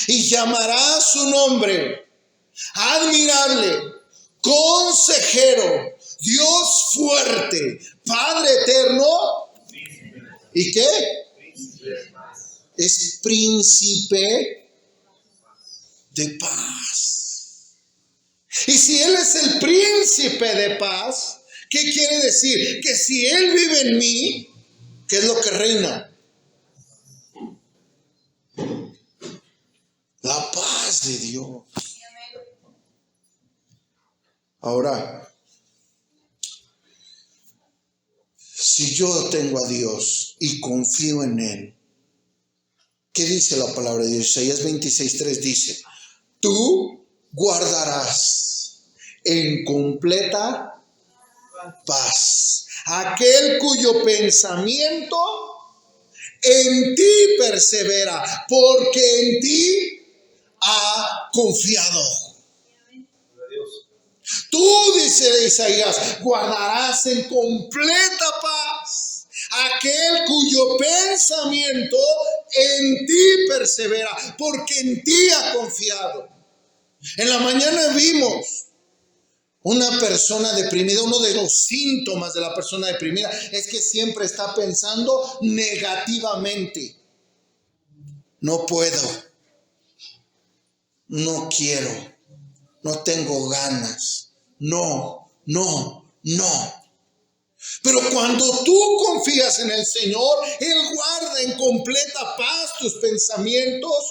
Y llamará su nombre admirable, consejero, Dios fuerte, Padre eterno. ¿Y qué? Es príncipe de paz. Y si Él es el príncipe de paz, ¿qué quiere decir? Que si Él vive en mí, ¿qué es lo que reina? paz de Dios. Ahora, si yo tengo a Dios y confío en Él, ¿qué dice la palabra de Dios? Isaías 26:3 dice: tú guardarás en completa paz aquel cuyo pensamiento en ti persevera, porque en ti ha confiado. Tú, dice Isaías, guardarás en completa paz aquel cuyo pensamiento en ti persevera, porque en ti ha confiado. En la mañana vimos una persona deprimida. Uno de los síntomas de la persona deprimida es que siempre está pensando negativamente. No puedo, no quiero, no tengo ganas, no. Pero cuando tú confías en el Señor, Él guarda en completa paz tus pensamientos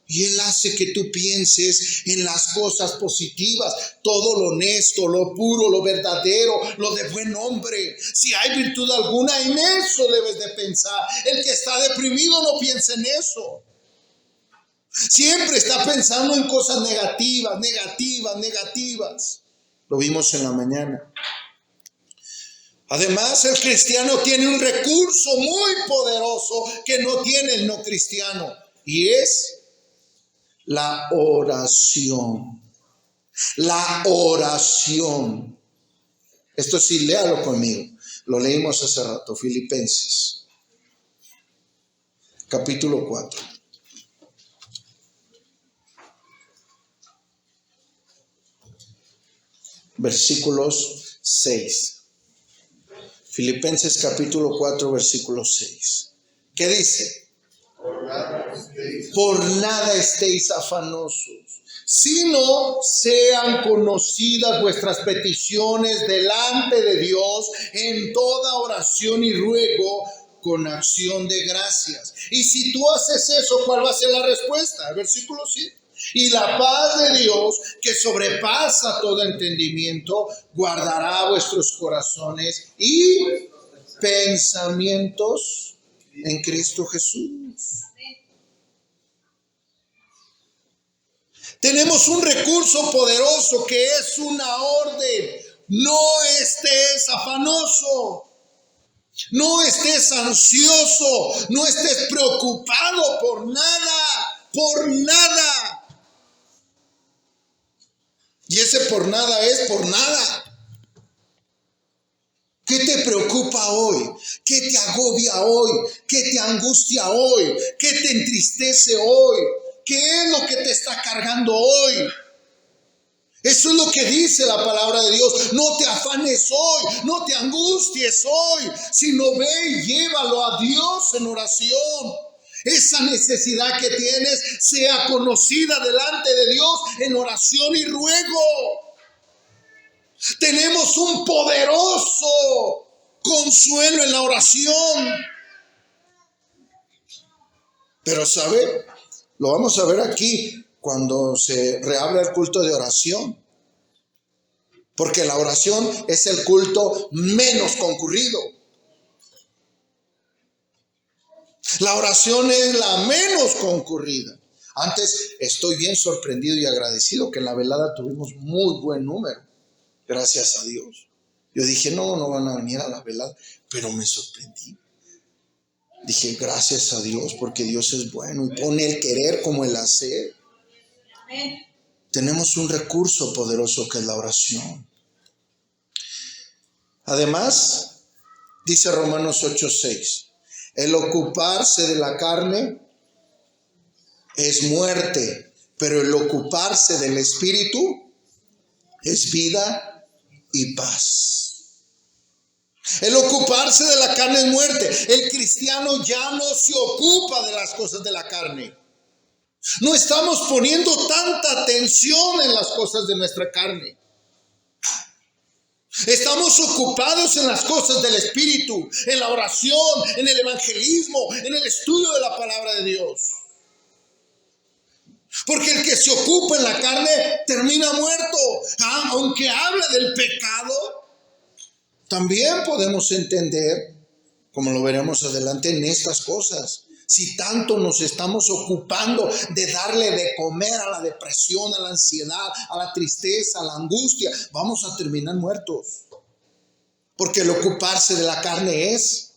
y Él hace que tú pienses en las cosas positivas, todo lo honesto, lo puro, lo verdadero, lo de buen hombre. Si hay virtud alguna, en eso debes de pensar. El que está deprimido no piensa en eso. Siempre está pensando en cosas negativas. Lo vimos en la mañana. Además, el cristiano tiene un recurso muy poderoso que no tiene el no cristiano, y es la oración. La oración. Esto sí, léalo conmigo. Lo leímos hace rato, Filipenses, capítulo 4. Versículos 6. Filipenses capítulo 4, versículo 6. ¿Qué dice? Por nada estéis afanosos, sino sean conocidas vuestras peticiones delante de Dios en toda oración y ruego con acción de gracias. Y si tú haces eso, ¿cuál va a ser la respuesta? El versículo 7. Y la paz de Dios, que sobrepasa todo entendimiento, guardará vuestros corazones y pensamientos en Cristo Jesús. Tenemos un recurso poderoso que es una orden. No estés afanoso, no estés ansioso, no estés preocupado por nada. Y ese por nada es por nada. ¿Qué te preocupa hoy? ¿Qué te agobia hoy? ¿Qué te angustia hoy? ¿Qué te entristece hoy? ¿Qué es lo que te está cargando hoy? Eso es lo que dice la palabra de Dios. No te afanes hoy, no te angusties hoy, sino ve y llévalo a Dios en oración. Esa necesidad que tienes sea conocida delante de Dios en oración y ruego. Tenemos un poderoso consuelo en la oración. Pero ¿sabe? Lo vamos a ver aquí cuando se reabra el culto de oración. Porque la oración es el culto menos concurrido. La oración es la menos concurrida. Antes estoy bien sorprendido y agradecido que en la velada tuvimos muy buen número. Gracias a Dios. Yo dije, no van a venir a la velada, pero me sorprendí. Dije, gracias a Dios, porque Dios es bueno y pone el querer como el hacer. Amén. Tenemos un recurso poderoso que es la oración. Además, dice Romanos 8:6, el ocuparse de la carne es muerte, pero el ocuparse del espíritu es vida y paz. El ocuparse de la carne es muerte. El cristiano ya no se ocupa de las cosas de la carne. No estamos poniendo tanta atención en las cosas de nuestra carne. Estamos ocupados en las cosas del espíritu, en la oración, en el evangelismo, en el estudio de la palabra de Dios. Porque el que se ocupa en la carne termina muerto. Aunque habla del pecado, también podemos entender, como lo veremos adelante, en estas cosas. Si tanto nos estamos ocupando de darle de comer a la depresión, a la ansiedad, a la tristeza, a la angustia, vamos a terminar muertos. Porque el ocuparse de la carne es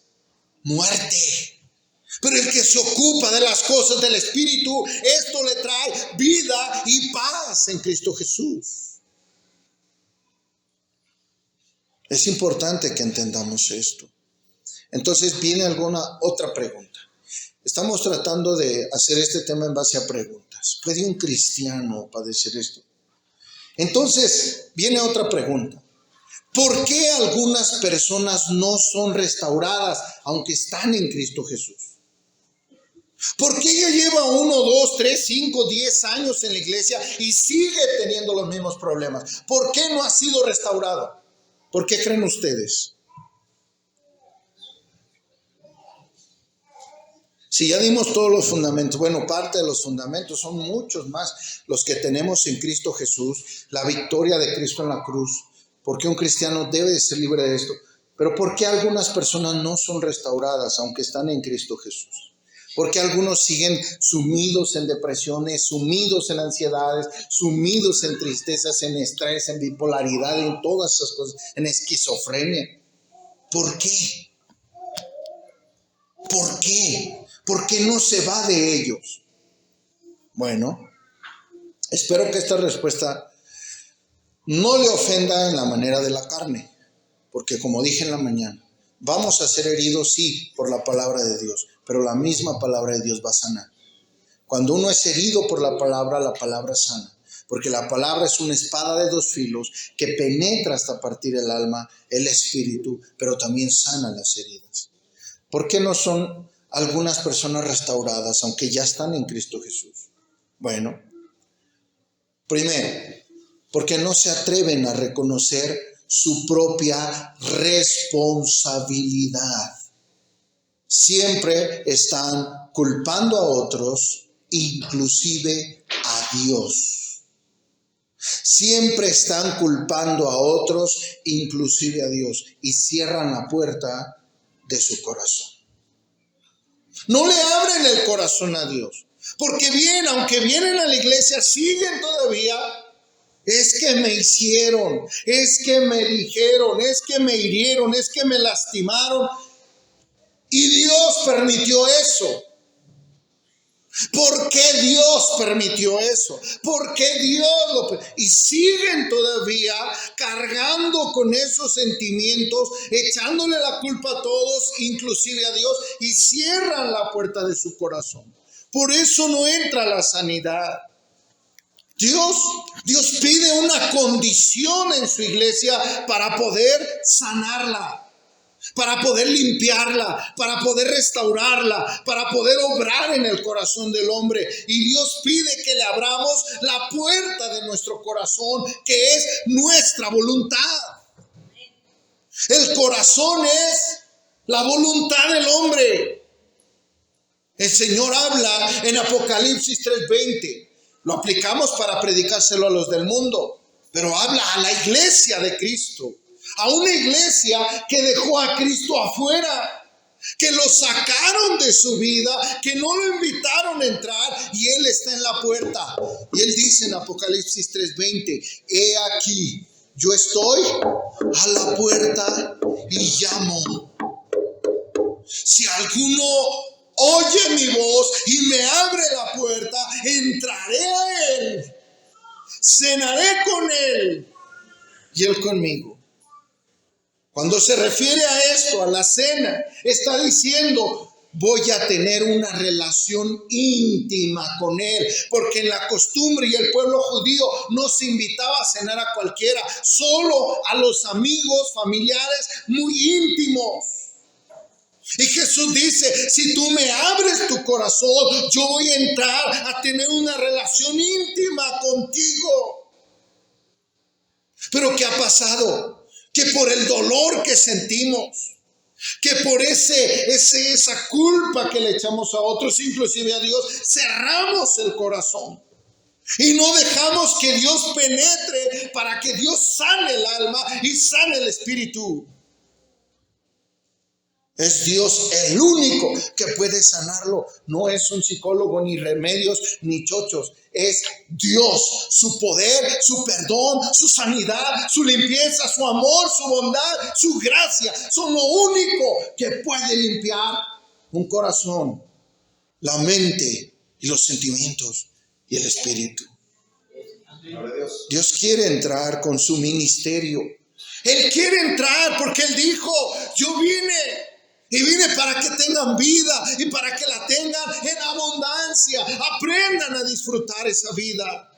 muerte. Pero el que se ocupa de las cosas del Espíritu, esto le trae vida y paz en Cristo Jesús. Es importante que entendamos esto. Entonces viene alguna otra pregunta. Estamos tratando de hacer este tema en base a preguntas. ¿Puede un cristiano padecer esto? Entonces viene otra pregunta. ¿Por qué algunas personas no son restauradas aunque están en Cristo Jesús? ¿Por qué ella lleva 1, 2, 3, 5, 10 años en la iglesia y sigue teniendo los mismos problemas? ¿Por qué no ha sido restaurado? ¿Por qué creen ustedes? Si ya dimos todos los fundamentos, bueno, parte de los fundamentos, son muchos más los que tenemos en Cristo Jesús, la victoria de Cristo en la cruz. ¿Por qué un cristiano debe de ser libre de esto? Pero ¿por qué algunas personas no son restauradas aunque están en Cristo Jesús? ¿Por qué algunos siguen sumidos en depresiones, sumidos en ansiedades, sumidos en tristezas, en estrés, en bipolaridad, en todas esas cosas, en esquizofrenia? ¿Por qué? ¿Por qué? ¿Por qué no se va de ellos? Bueno, espero que esta respuesta no le ofenda en la manera de la carne, porque como dije en la mañana, vamos a ser heridos, sí, por la palabra de Dios, pero la misma palabra de Dios va a sanar. Cuando uno es herido por la palabra sana, porque la palabra es una espada de 2 filos que penetra hasta partir el alma, el espíritu, pero también sana las heridas. ¿Por qué no son algunas personas restauradas aunque ya están en Cristo Jesús? Bueno, primero, porque no se atreven a reconocer su propia responsabilidad. Siempre están culpando a otros, inclusive a Dios. Siempre están culpando a otros, inclusive a Dios, y cierran la puerta de su corazón. No le abren el corazón a Dios, porque aunque vienen a la iglesia, siguen todavía. Es que me hicieron, es que me dijeron, es que me hirieron, es que me lastimaron. Y Dios permitió eso. ¿Por qué Dios permitió eso? ¿Por qué Dios lo permitió? Y siguen todavía cargando con esos sentimientos, echándole la culpa a todos, inclusive a Dios, y cierran la puerta de su corazón. Por eso no entra la sanidad. Dios pide una condición en su iglesia para poder sanarla, para poder limpiarla, para poder restaurarla, para poder obrar en el corazón del hombre. Y Dios pide que le abramos la puerta de nuestro corazón, que es nuestra voluntad. El corazón es la voluntad del hombre. El Señor habla en Apocalipsis 3:20. Lo aplicamos para predicárselo a los del mundo, pero habla a la iglesia de Cristo, a una iglesia que dejó a Cristo afuera, que lo sacaron de su vida, que no lo invitaron a entrar y Él está en la puerta. Y Él dice en Apocalipsis 3:20, he aquí, yo estoy a la puerta y llamo. Si alguno oye mi voz y me abre la puerta, entraré a Él, cenaré con Él y Él conmigo. Cuando se refiere a esto, a la cena, está diciendo, voy a tener una relación íntima con Él, porque en la costumbre y el pueblo judío no se invitaba a cenar a cualquiera, solo a los amigos, familiares muy íntimos. Y Jesús dice, si tú me abres tu corazón, yo voy a entrar a tener una relación íntima contigo. Pero ¿qué ha pasado? Que por el dolor que sentimos, que por esa culpa que le echamos a otros, inclusive a Dios, cerramos el corazón. Y no dejamos que Dios penetre para que Dios sane el alma y sane el espíritu. Es Dios el único que puede sanarlo. No es un psicólogo, ni remedios, ni chochos. Es Dios, su poder, su perdón, su sanidad, su limpieza, su amor, su bondad, su gracia. Son lo único que puede limpiar un corazón, la mente y los sentimientos y el espíritu. Dios quiere entrar con su ministerio. Él quiere entrar porque Él dijo, yo vine para que tengan vida y para que la tengan en abundancia. Aprendan a disfrutar esa vida.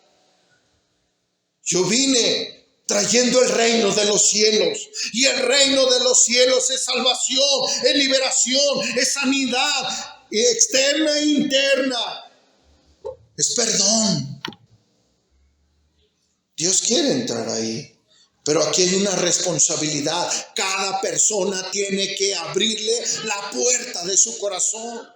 Yo vine trayendo el reino de los cielos. Y el reino de los cielos es salvación, es liberación, es sanidad externa e interna. Es perdón. Dios quiere entrar ahí. Pero aquí hay una responsabilidad. Cada persona tiene que abrirle la puerta de su corazón.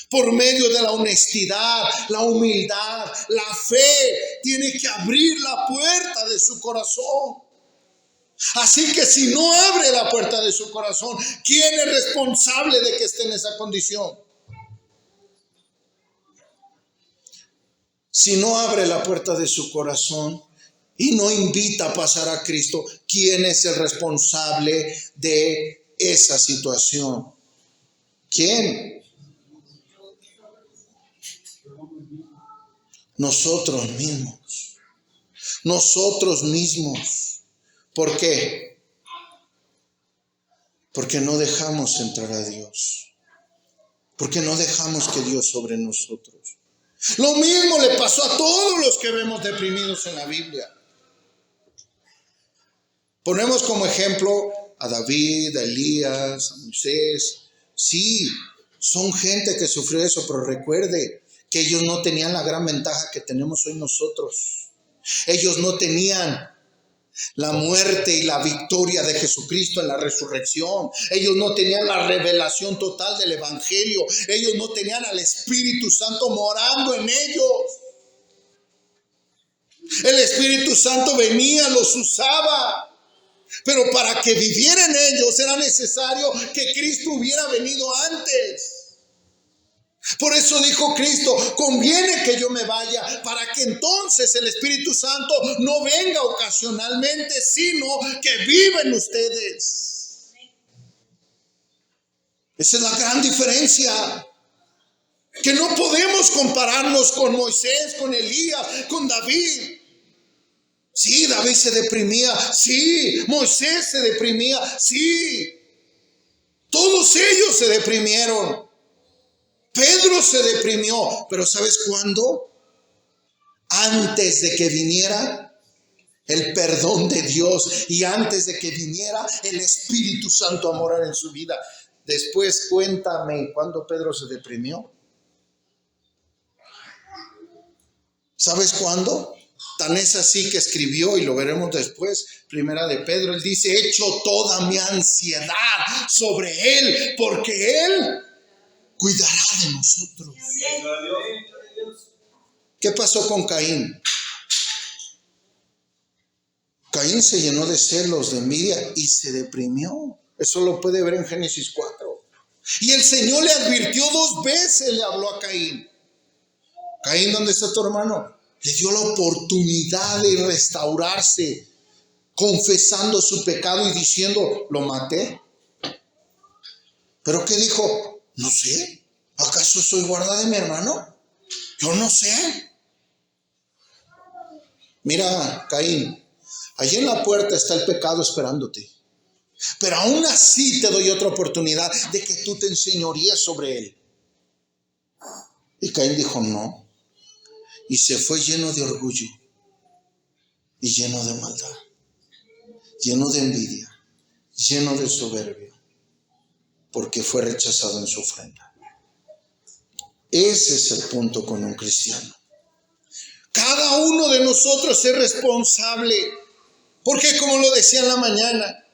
Por medio de la honestidad, la humildad, la fe. Tiene que abrir la puerta de su corazón. Así que si no abre la puerta de su corazón, ¿quién es responsable de que esté en esa condición? Si no abre la puerta de su corazón y no invita a pasar a Cristo, ¿quién es el responsable de esa situación? ¿Quién? Nosotros mismos. Nosotros mismos. ¿Por qué? Porque no dejamos entrar a Dios. Porque no dejamos que Dios sobre nosotros. Lo mismo le pasó a todos los que vemos deprimidos en la Biblia. Ponemos como ejemplo a David, a Elías, a Moisés. Sí, son gente que sufrió eso, pero recuerde que ellos no tenían la gran ventaja que tenemos hoy nosotros. Ellos no tenían la muerte y la victoria de Jesucristo en la resurrección. Ellos no tenían la revelación total del Evangelio. Ellos no tenían al Espíritu Santo morando en ellos. El Espíritu Santo venía, los usaba. Pero para que vivieran ellos era necesario que Cristo hubiera venido antes. Por eso dijo Cristo, conviene que yo me vaya para que entonces el Espíritu Santo no venga ocasionalmente, sino que viva en ustedes. Esa es la gran diferencia. Que no podemos compararnos con Moisés, con Elías, con David. Sí, David se deprimía. Sí, Moisés se deprimía. Sí, todos ellos se deprimieron. Pedro se deprimió, pero ¿sabes cuándo? Antes de que viniera el perdón de Dios y antes de que viniera el Espíritu Santo a morar en su vida. Después cuéntame cuándo Pedro se deprimió. ¿Sabes cuándo? Tan es así que escribió, y lo veremos después, primera de Pedro, él dice, echo toda mi ansiedad sobre él, porque él cuidará de nosotros. ¿Qué pasó con Caín? Caín se llenó de celos, de envidia y se deprimió. Eso lo puede ver en Génesis 4. Y el Señor le advirtió 2 veces, le habló a Caín. Caín, ¿dónde está tu hermano? Le dio la oportunidad de restaurarse, confesando su pecado y diciendo, lo maté. ¿Pero qué dijo? No sé. ¿Acaso soy guarda de mi hermano? Yo no sé. Mira, Caín, allí en la puerta está el pecado esperándote. Pero aún así te doy otra oportunidad de que tú te enseñoríes sobre él. Y Caín dijo, no. Y se fue lleno de orgullo y lleno de maldad, lleno de envidia, lleno de soberbia, porque fue rechazado en su ofrenda. Ese es el punto con un cristiano. Cada uno de nosotros es responsable, porque como lo decía en la mañana,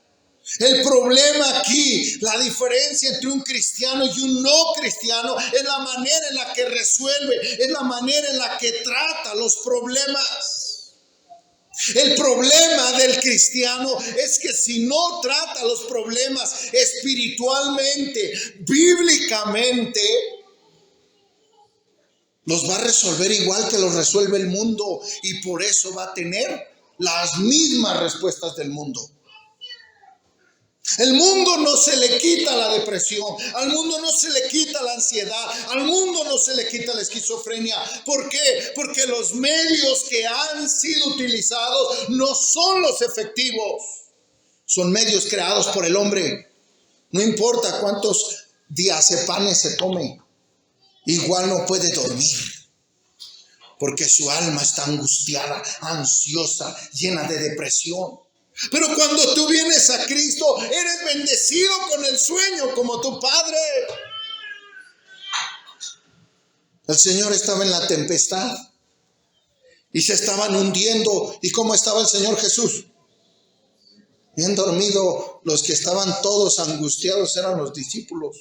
El problema aquí, la diferencia entre un cristiano y un no cristiano es la manera en la que resuelve, es la manera en la que trata los problemas. El problema del cristiano es que si no trata los problemas espiritualmente, bíblicamente, los va a resolver igual que los resuelve el mundo, y por eso va a tener las mismas respuestas del mundo. El mundo no se le quita la depresión, al mundo no se le quita la ansiedad, al mundo no se le quita la esquizofrenia. ¿Por qué? Porque los medios que han sido utilizados no son los efectivos. Son medios creados por el hombre. No importa cuántos diazepanes se tome, igual no puede dormir, porque su alma está angustiada, ansiosa, llena de depresión. Pero cuando tú vienes a Cristo, eres bendecido con el sueño como tu Padre. El Señor estaba en la tempestad y se estaban hundiendo. ¿Y cómo estaba el Señor Jesús? Bien dormido. Los que estaban todos angustiados eran los discípulos.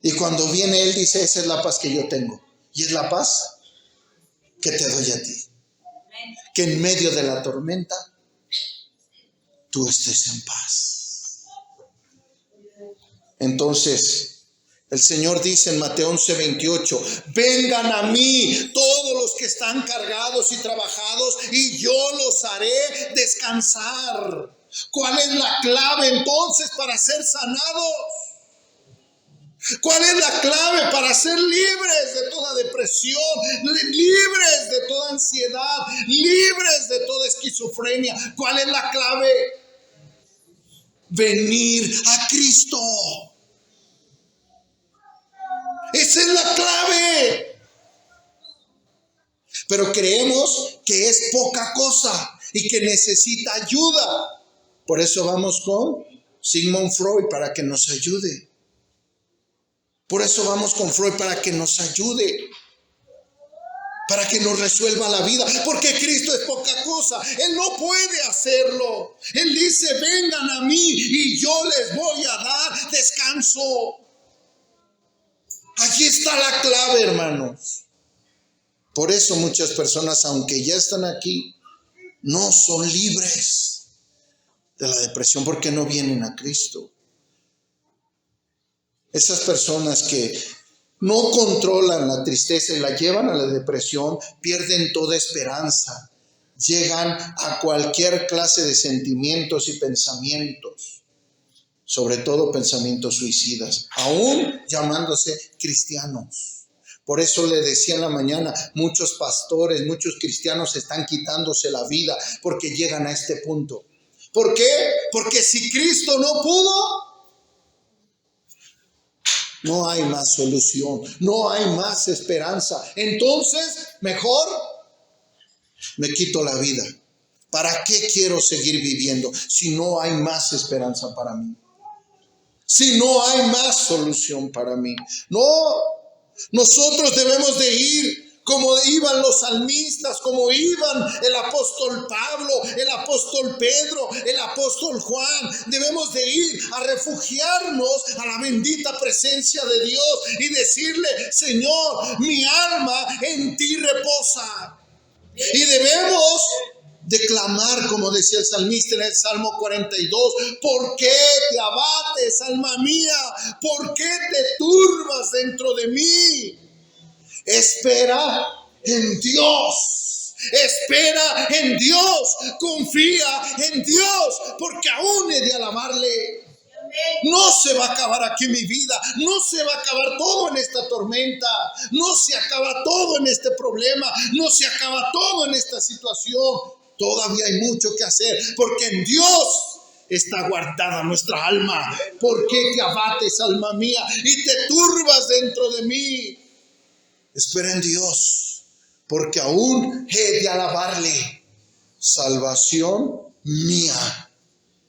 Y cuando viene Él dice: esa es la paz que yo tengo. Y es la paz que te doy a ti. Que en medio de la tormenta tú estés en paz. Entonces, el Señor dice en Mateo 11:28: vengan a mí todos los que están cargados y trabajados, y yo los haré descansar. ¿Cuál es la clave entonces para ser sanados? ¿Cuál es la clave para ser libres de toda depresión, libres de toda ansiedad, libres de toda esquizofrenia? ¿Cuál es la clave? Venir a Cristo. Esa es la clave. Pero creemos que es poca cosa y que necesita ayuda. Por eso vamos con Sigmund Freud para que nos ayude. Por eso vamos con Freud para que nos ayude, para que nos resuelva la vida, porque Cristo es poca cosa. Él no puede hacerlo. Él dice: vengan a mí y yo les voy a dar descanso. Aquí está la clave, hermanos. Por eso muchas personas, aunque ya están aquí, no son libres de la depresión porque no vienen a Cristo. Esas personas que no controlan la tristeza y la llevan a la depresión, pierden toda esperanza. Llegan a cualquier clase de sentimientos y pensamientos, sobre todo pensamientos suicidas, aún llamándose cristianos. Por eso le decía en la mañana, muchos pastores, muchos cristianos están quitándose la vida porque llegan a este punto. ¿Por qué? Porque si Cristo no pudo, no hay más solución, no hay más esperanza. Entonces, mejor me quito la vida. ¿Para qué quiero seguir viviendo si no hay más esperanza para mí? Si no hay más solución para mí. No, nosotros debemos de ir como iban los salmistas, como iban el apóstol Pablo, el apóstol Pedro, el apóstol Juan. Debemos de ir a refugiarnos a la bendita presencia de Dios y decirle: Señor, mi alma en ti reposa. Y debemos declamar, como decía el salmista en el Salmo 42: ¿por qué te abates, alma mía? ¿Por qué te turbas dentro de mí? Espera en Dios. Espera en Dios. Confía en Dios, porque aún he de alabarle. No se va a acabar aquí mi vida. No se va a acabar todo en esta tormenta. No se acaba todo en este problema. No se acaba todo en esta situación. Todavía hay mucho que hacer, porque en Dios está guardada nuestra alma. ¿Por qué te abates, alma mía, y te turbas dentro de mí? Espera en Dios, porque aún he de alabarle. Salvación mía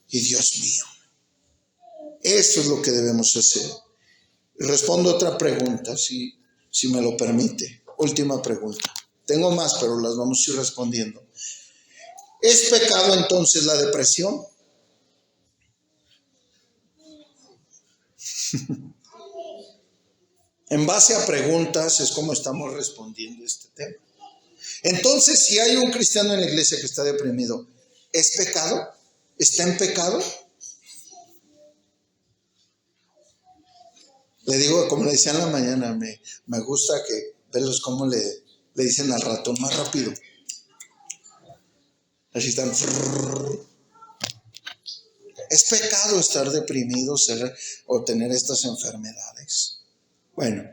y Dios mío. Eso es lo que debemos hacer. Respondo otra pregunta, si me lo permite. Última pregunta. Tengo más, pero las vamos a ir respondiendo. ¿Es pecado entonces la depresión? En base a preguntas es como estamos respondiendo este tema. Entonces, si hay un cristiano en la iglesia que está deprimido, ¿es pecado? ¿Está en pecado? Le digo, como le decía en la mañana, me gusta que verlos cómo le dicen al ratón más rápido. Así están. ¿Es pecado estar deprimido o tener estas enfermedades? Bueno,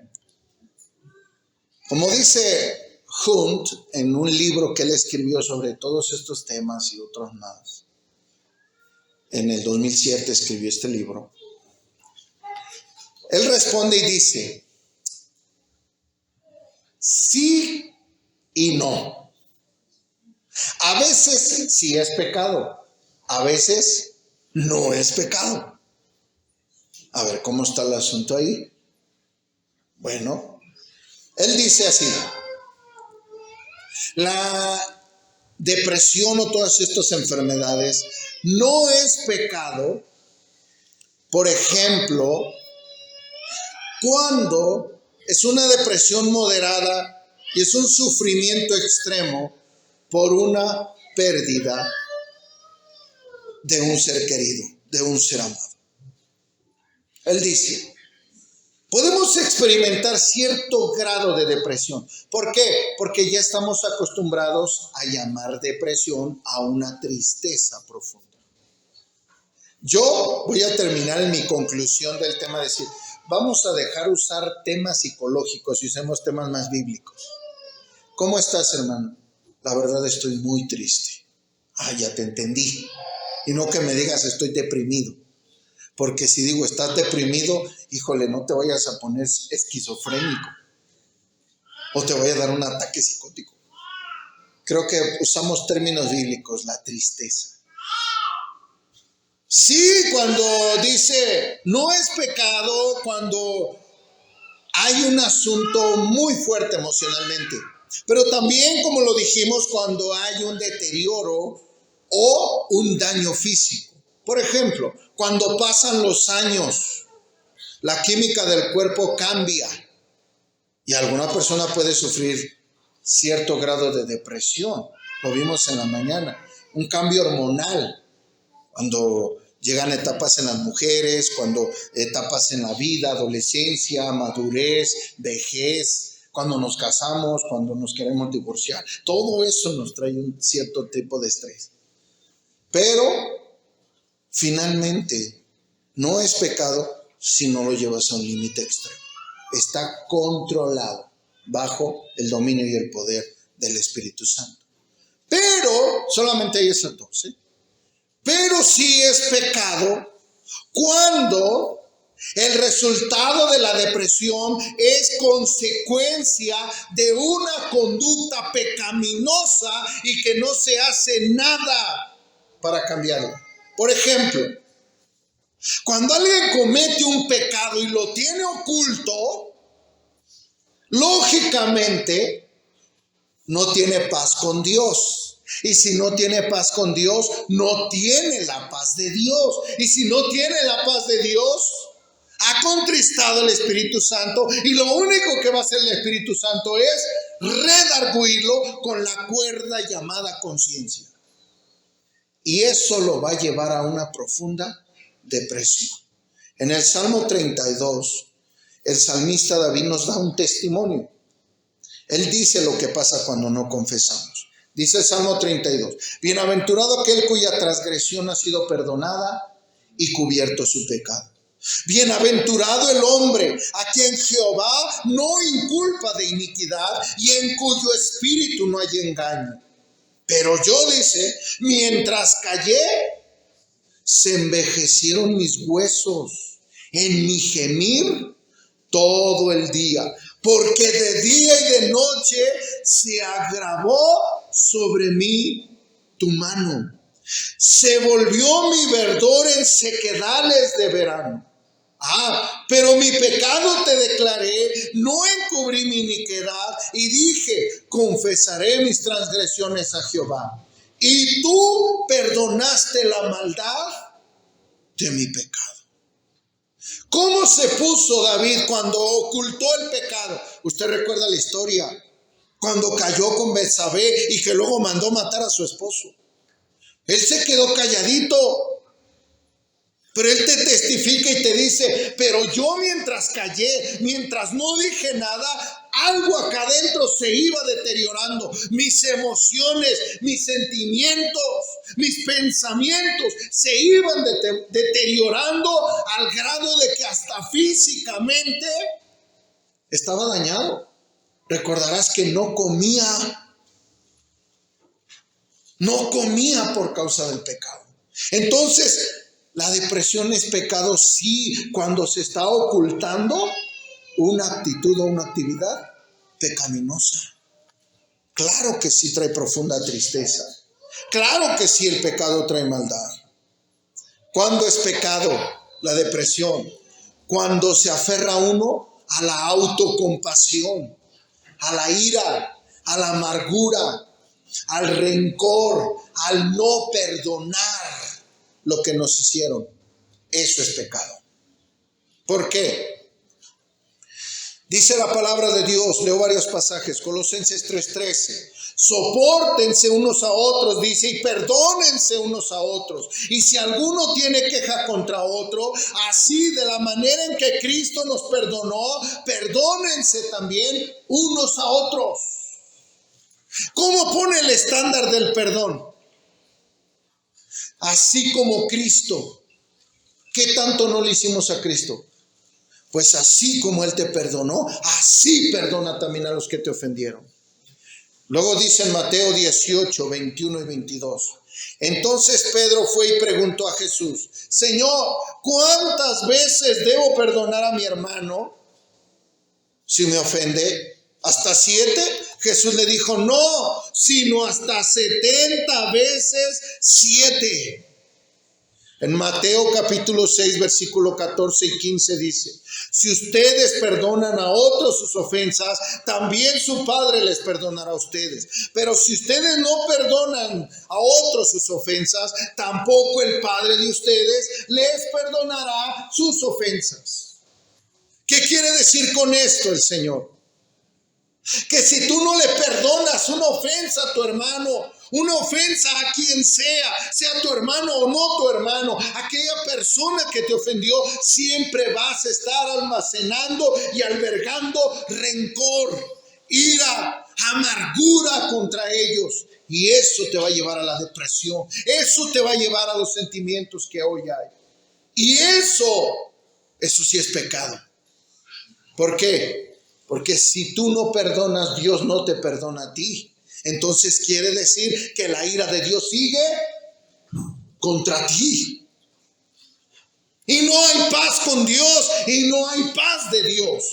como dice Hunt en un libro que él escribió sobre todos estos temas y otros más, en el 2007 escribió este libro, él responde y dice, sí y no. A veces sí es pecado, a veces no es pecado. A ver, ¿cómo está el asunto ahí? Bueno, él dice así, la depresión o todas estas enfermedades no es pecado, por ejemplo, cuando es una depresión moderada y es un sufrimiento extremo por una pérdida de un ser querido, de un ser amado. Él dice, podemos experimentar cierto grado de depresión. ¿Por qué? Porque ya estamos acostumbrados a llamar depresión a una tristeza profunda. Yo voy a terminar en mi conclusión del tema, decir, vamos a dejar usar temas psicológicos y usemos temas más bíblicos. ¿Cómo estás, hermano? La verdad estoy muy triste. Ya te entendí. Y no que me digas estoy deprimido. Porque si digo estás deprimido, híjole, no te vayas a poner esquizofrénico. O te vaya a dar un ataque psicótico. Creo que usamos términos bíblicos, la tristeza. Sí, cuando dice, no es pecado cuando hay un asunto muy fuerte emocionalmente. Pero también, como lo dijimos, cuando hay un deterioro o un daño físico. Por ejemplo, cuando pasan los años, la química del cuerpo cambia y alguna persona puede sufrir cierto grado de depresión. Lo vimos en la mañana. Un cambio hormonal, cuando llegan etapas en las mujeres, cuando etapas en la vida, adolescencia, madurez, vejez, cuando nos casamos, cuando nos queremos divorciar. Todo eso nos trae un cierto tipo de estrés. Pero finalmente no es pecado si no lo llevas a un límite extremo. Está controlado bajo el dominio y el poder del Espíritu Santo. Pero solamente hay esas dos, ¿eh? Pero sí es pecado cuando el resultado de la depresión es consecuencia de una conducta pecaminosa y que no se hace nada para cambiarla. Por ejemplo, cuando alguien comete un pecado y lo tiene oculto, lógicamente no tiene paz con Dios. Y si no tiene paz con Dios, no tiene la paz de Dios. Y si no tiene la paz de Dios, ha contristado el Espíritu Santo. Y lo único que va a hacer el Espíritu Santo es redarguirlo con la cuerda llamada conciencia. Y eso lo va a llevar a una profunda depresión. En el Salmo 32, el salmista David nos da un testimonio. Él dice lo que pasa cuando no confesamos. Dice el Salmo 32, bienaventurado aquel cuya transgresión ha sido perdonada y cubierto su pecado. Bienaventurado el hombre a quien Jehová no inculpa de iniquidad y en cuyo espíritu no hay engaño. Pero yo, dice, mientras callé, se envejecieron mis huesos en mi gemir todo el día, porque de día y de noche se agravó sobre mí tu mano. Se volvió mi verdor en sequedales de verano. Pero mi pecado te declaré, no encubrí mi iniquidad, y dije, confesaré mis transgresiones a Jehová. Y tú perdonaste la maldad de mi pecado. ¿Cómo se puso David cuando ocultó el pecado? Usted recuerda la historia, cuando cayó con Betsabé y que luego mandó matar a su esposo. Él se quedó calladito, pero él te testifica y te dice, pero yo mientras callé, mientras no dije nada, algo acá adentro se iba deteriorando. Mis emociones, mis sentimientos, mis pensamientos se iban deteriorando al grado de que hasta físicamente estaba dañado. Recordarás que no comía por causa del pecado. Entonces, la depresión es pecado, sí, cuando se está ocultando una actitud o una actividad pecaminosa. Claro que sí trae profunda tristeza. Claro que sí el pecado trae maldad. ¿Cuándo es pecado la depresión? Cuando se aferra uno a la autocompasión, a la ira, a la amargura, al rencor, al no perdonar lo que nos hicieron. Eso es pecado. ¿Por qué? Dice la palabra de Dios, leo varios pasajes, Colosenses 3:13. Sopórtense unos a otros, dice, y perdónense unos a otros. Y si alguno tiene queja contra otro, así de la manera en que Cristo nos perdonó, perdónense también unos a otros. ¿Cómo pone el estándar del perdón? Así como Cristo. ¿Qué tanto no le hicimos a Cristo? Pues así como Él te perdonó, así perdona también a los que te ofendieron. Luego dice en Mateo 18, 21 y 22. Entonces Pedro fue y preguntó a Jesús, Señor, ¿cuántas veces debo perdonar a mi hermano si me ofende? ¿Hasta 7? Jesús le dijo, no, sino hasta 70 veces 7. En Mateo capítulo 6, versículo 14 y 15 dice, si ustedes perdonan a otros sus ofensas, también su Padre les perdonará a ustedes. Pero si ustedes no perdonan a otros sus ofensas, tampoco el Padre de ustedes les perdonará sus ofensas. ¿Qué quiere decir con esto el Señor? Que si tú no le perdonas una ofensa a tu hermano, una ofensa a quien sea tu hermano o no tu hermano, aquella persona que te ofendió, siempre vas a estar almacenando y albergando rencor, ira, amargura contra ellos. Y eso te va a llevar a la depresión, eso te va a llevar a los sentimientos que hoy hay. Y eso sí es pecado. ¿Por qué? Porque si tú no perdonas, Dios no te perdona a ti. Entonces quiere decir que la ira de Dios sigue contra ti. Y no hay paz con Dios y no hay paz de Dios.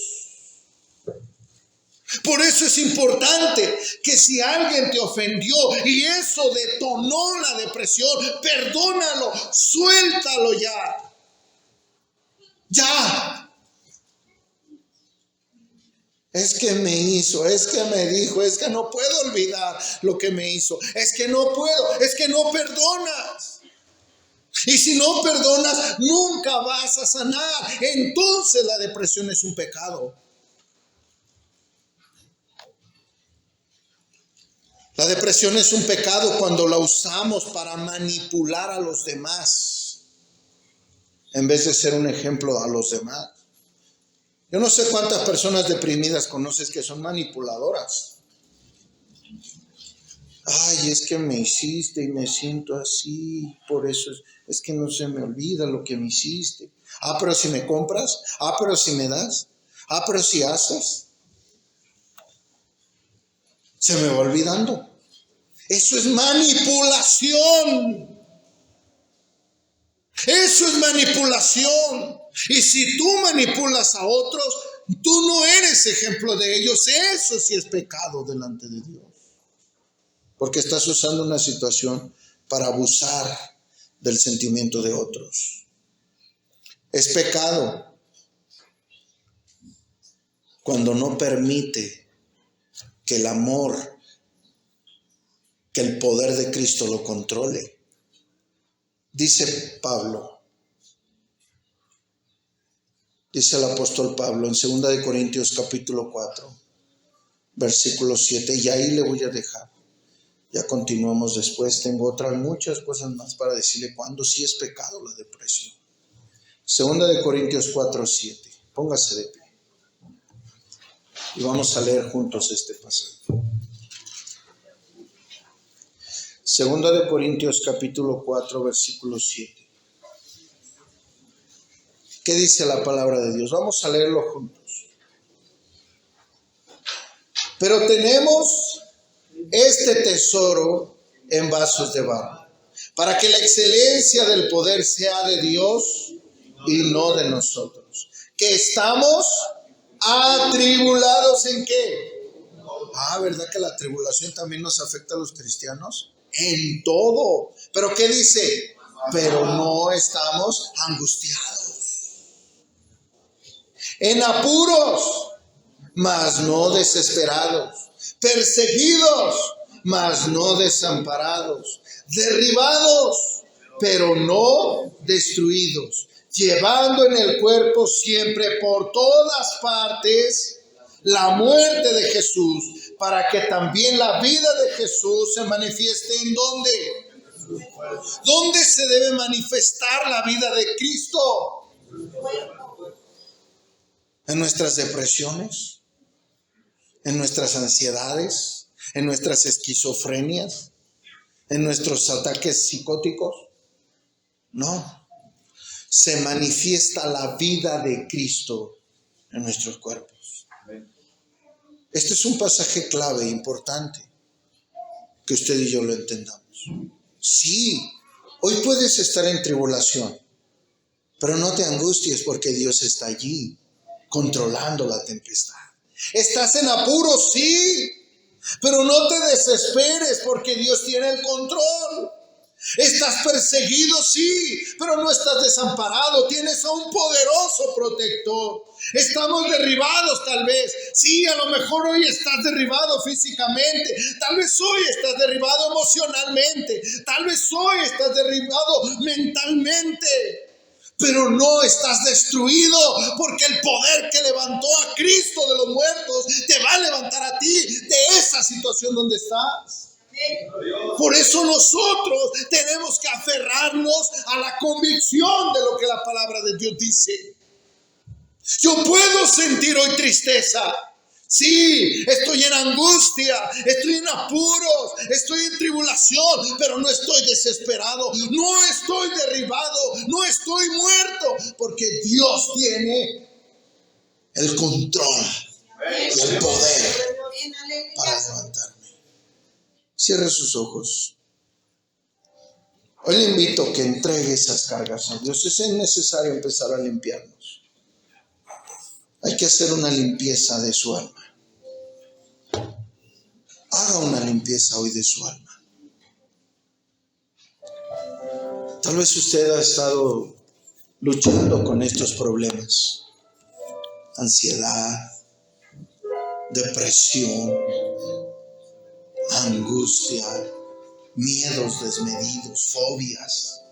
Por eso es importante que si alguien te ofendió y eso detonó la depresión, perdónalo, suéltalo ya. Ya. Es que me hizo, es que me dijo, es que no puedo olvidar lo que me hizo, es que no puedo, es que no perdonas. Y si no perdonas, nunca vas a sanar. Entonces la depresión es un pecado. La depresión es un pecado cuando la usamos para manipular a los demás, en vez de ser un ejemplo a los demás. Yo no sé cuántas personas deprimidas conoces que son manipuladoras. Ay, es que me hiciste y me siento así, por eso es que no se me olvida lo que me hiciste. Ah, pero si me compras, ah, pero si me das, ah, pero si haces. Se me va olvidando. Eso es manipulación. Eso es manipulación. Y si tú manipulas a otros, tú no eres ejemplo de ellos. Eso sí es pecado delante de Dios. Porque estás usando una situación para abusar del sentimiento de otros. Es pecado cuando no permite que el amor, que el poder de Cristo lo controle. Dice Pablo, Dice el apóstol Pablo en 2 Corintios capítulo 4, versículo 7, y ahí le voy a dejar. Ya continuamos después, tengo otras muchas cosas más para decirle cuándo sí es pecado la depresión. 2 Corintios 4, 7, póngase de pie y vamos a leer juntos este pasaje. 2 Corintios capítulo 4, versículo 7. ¿Qué dice la palabra de Dios? Vamos a leerlo juntos. Pero tenemos este tesoro en vasos de barro, para que la excelencia del poder sea de Dios y no de nosotros. Que estamos atribulados ¿en qué? ¿Verdad que la tribulación también nos afecta a los cristianos? En todo. ¿Pero qué dice? Pero no estamos angustiados. En apuros, mas no desesperados. Perseguidos, mas no desamparados. Derribados, pero no destruidos. Llevando en el cuerpo siempre por todas partes la muerte de Jesús, para que también la vida de Jesús se manifieste ¿en dónde? ¿Dónde se debe manifestar la vida de Cristo? En nuestras depresiones, en nuestras ansiedades, en nuestras esquizofrenias, en nuestros ataques psicóticos. No, se manifiesta la vida de Cristo en nuestros cuerpos. Este es un pasaje clave, importante, que usted y yo lo entendamos. Sí, hoy puedes estar en tribulación, pero no te angusties porque Dios está allí, controlando la tempestad. Estás en apuros, sí, pero no te desesperes porque Dios tiene el control. Estás perseguido, sí, pero no estás desamparado. Tienes a un poderoso protector. Estamos derribados tal vez. Sí, a lo mejor hoy estás derribado físicamente. Tal vez hoy estás derribado emocionalmente. Tal vez hoy estás derribado mentalmente. Pero no estás destruido, porque el poder que levantó a Cristo de los muertos te va a levantar a ti de esa situación donde estás. Por eso nosotros tenemos que aferrarnos a la convicción de lo que la palabra de Dios dice. Yo puedo sentir hoy tristeza. Sí, estoy en angustia, estoy en apuros, estoy en tribulación, pero no estoy desesperado, no estoy derribado, no estoy muerto, porque Dios tiene el control y el poder para levantarme. Cierre sus ojos. Hoy le invito a que entregue esas cargas a Dios. Es necesario empezar a limpiarnos. Hay que hacer una limpieza de su alma. Haga una limpieza hoy de su alma. Tal vez usted ha estado luchando con estos problemas. Ansiedad, depresión, angustia, miedos desmedidos, fobias.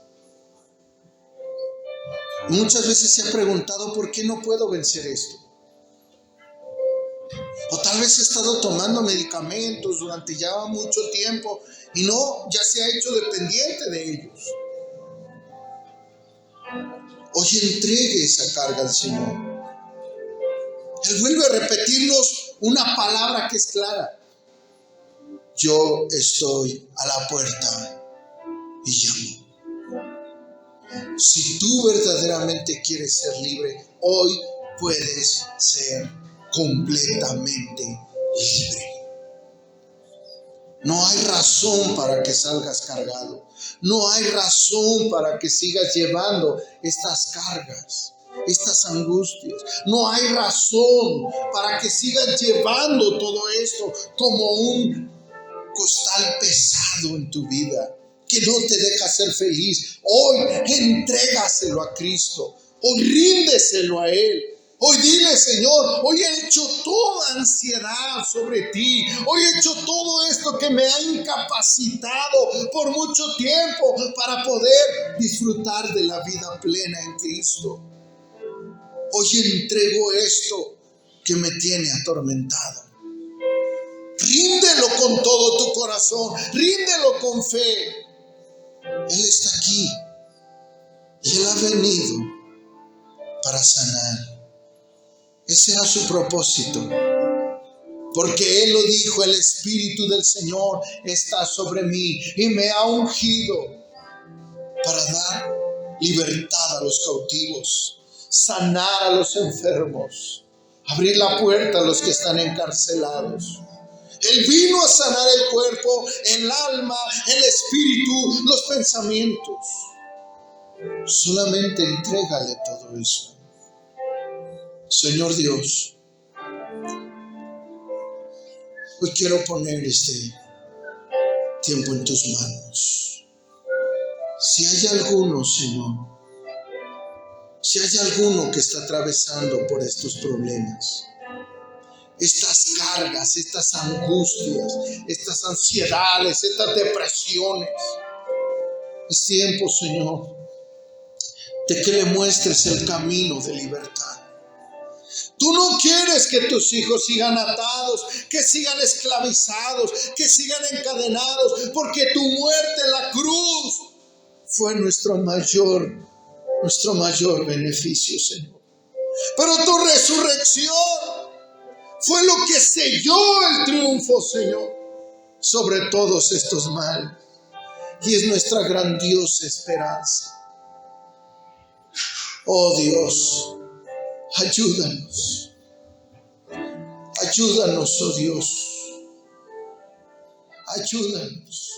Muchas veces se ha preguntado ¿por qué no puedo vencer esto? O tal vez he estado tomando medicamentos durante ya mucho tiempo y ya se ha hecho dependiente de ellos. Hoy entregue esa carga al Señor. Él vuelve a repetirnos una palabra que es clara. Yo estoy a la puerta y llamo. Si tú verdaderamente quieres ser libre, hoy puedes ser completamente libre. No hay razón para que salgas cargado. No hay razón para que sigas llevando estas cargas, estas angustias. No hay razón para que sigas llevando todo esto como un costal pesado en tu vida que no te deja ser feliz. Hoy entrégaselo a Cristo. Hoy ríndeselo a Él. Hoy dile, Señor, hoy he hecho toda ansiedad sobre ti. Hoy he hecho todo esto que me ha incapacitado por mucho tiempo para poder disfrutar de la vida plena en Cristo. Hoy entrego esto que me tiene atormentado. Ríndelo con todo tu corazón, ríndelo con fe. Él está aquí y Él ha venido para sanar. Ese era su propósito, porque Él lo dijo: el Espíritu del Señor está sobre mí y me ha ungido para dar libertad a los cautivos, sanar a los enfermos, abrir la puerta a los que están encarcelados. Él vino a sanar el cuerpo, el alma, el espíritu, los pensamientos. Solamente entrégale todo eso. Señor Dios, hoy quiero poner este tiempo en tus manos. Si hay alguno, Señor, si hay alguno que está atravesando por estos problemas, estas cargas, estas angustias, estas ansiedades, estas depresiones, es tiempo, Señor, de que le muestres el camino de libertad. Tú no quieres que tus hijos sigan atados, que sigan esclavizados, que sigan encadenados, porque tu muerte en la cruz fue nuestro mayor beneficio, Señor. Pero tu resurrección fue lo que selló el triunfo, Señor, sobre todos estos males. Y es nuestra grandiosa esperanza. Oh Dios, ayúdanos. Ayúdanos, oh Dios. Ayúdanos.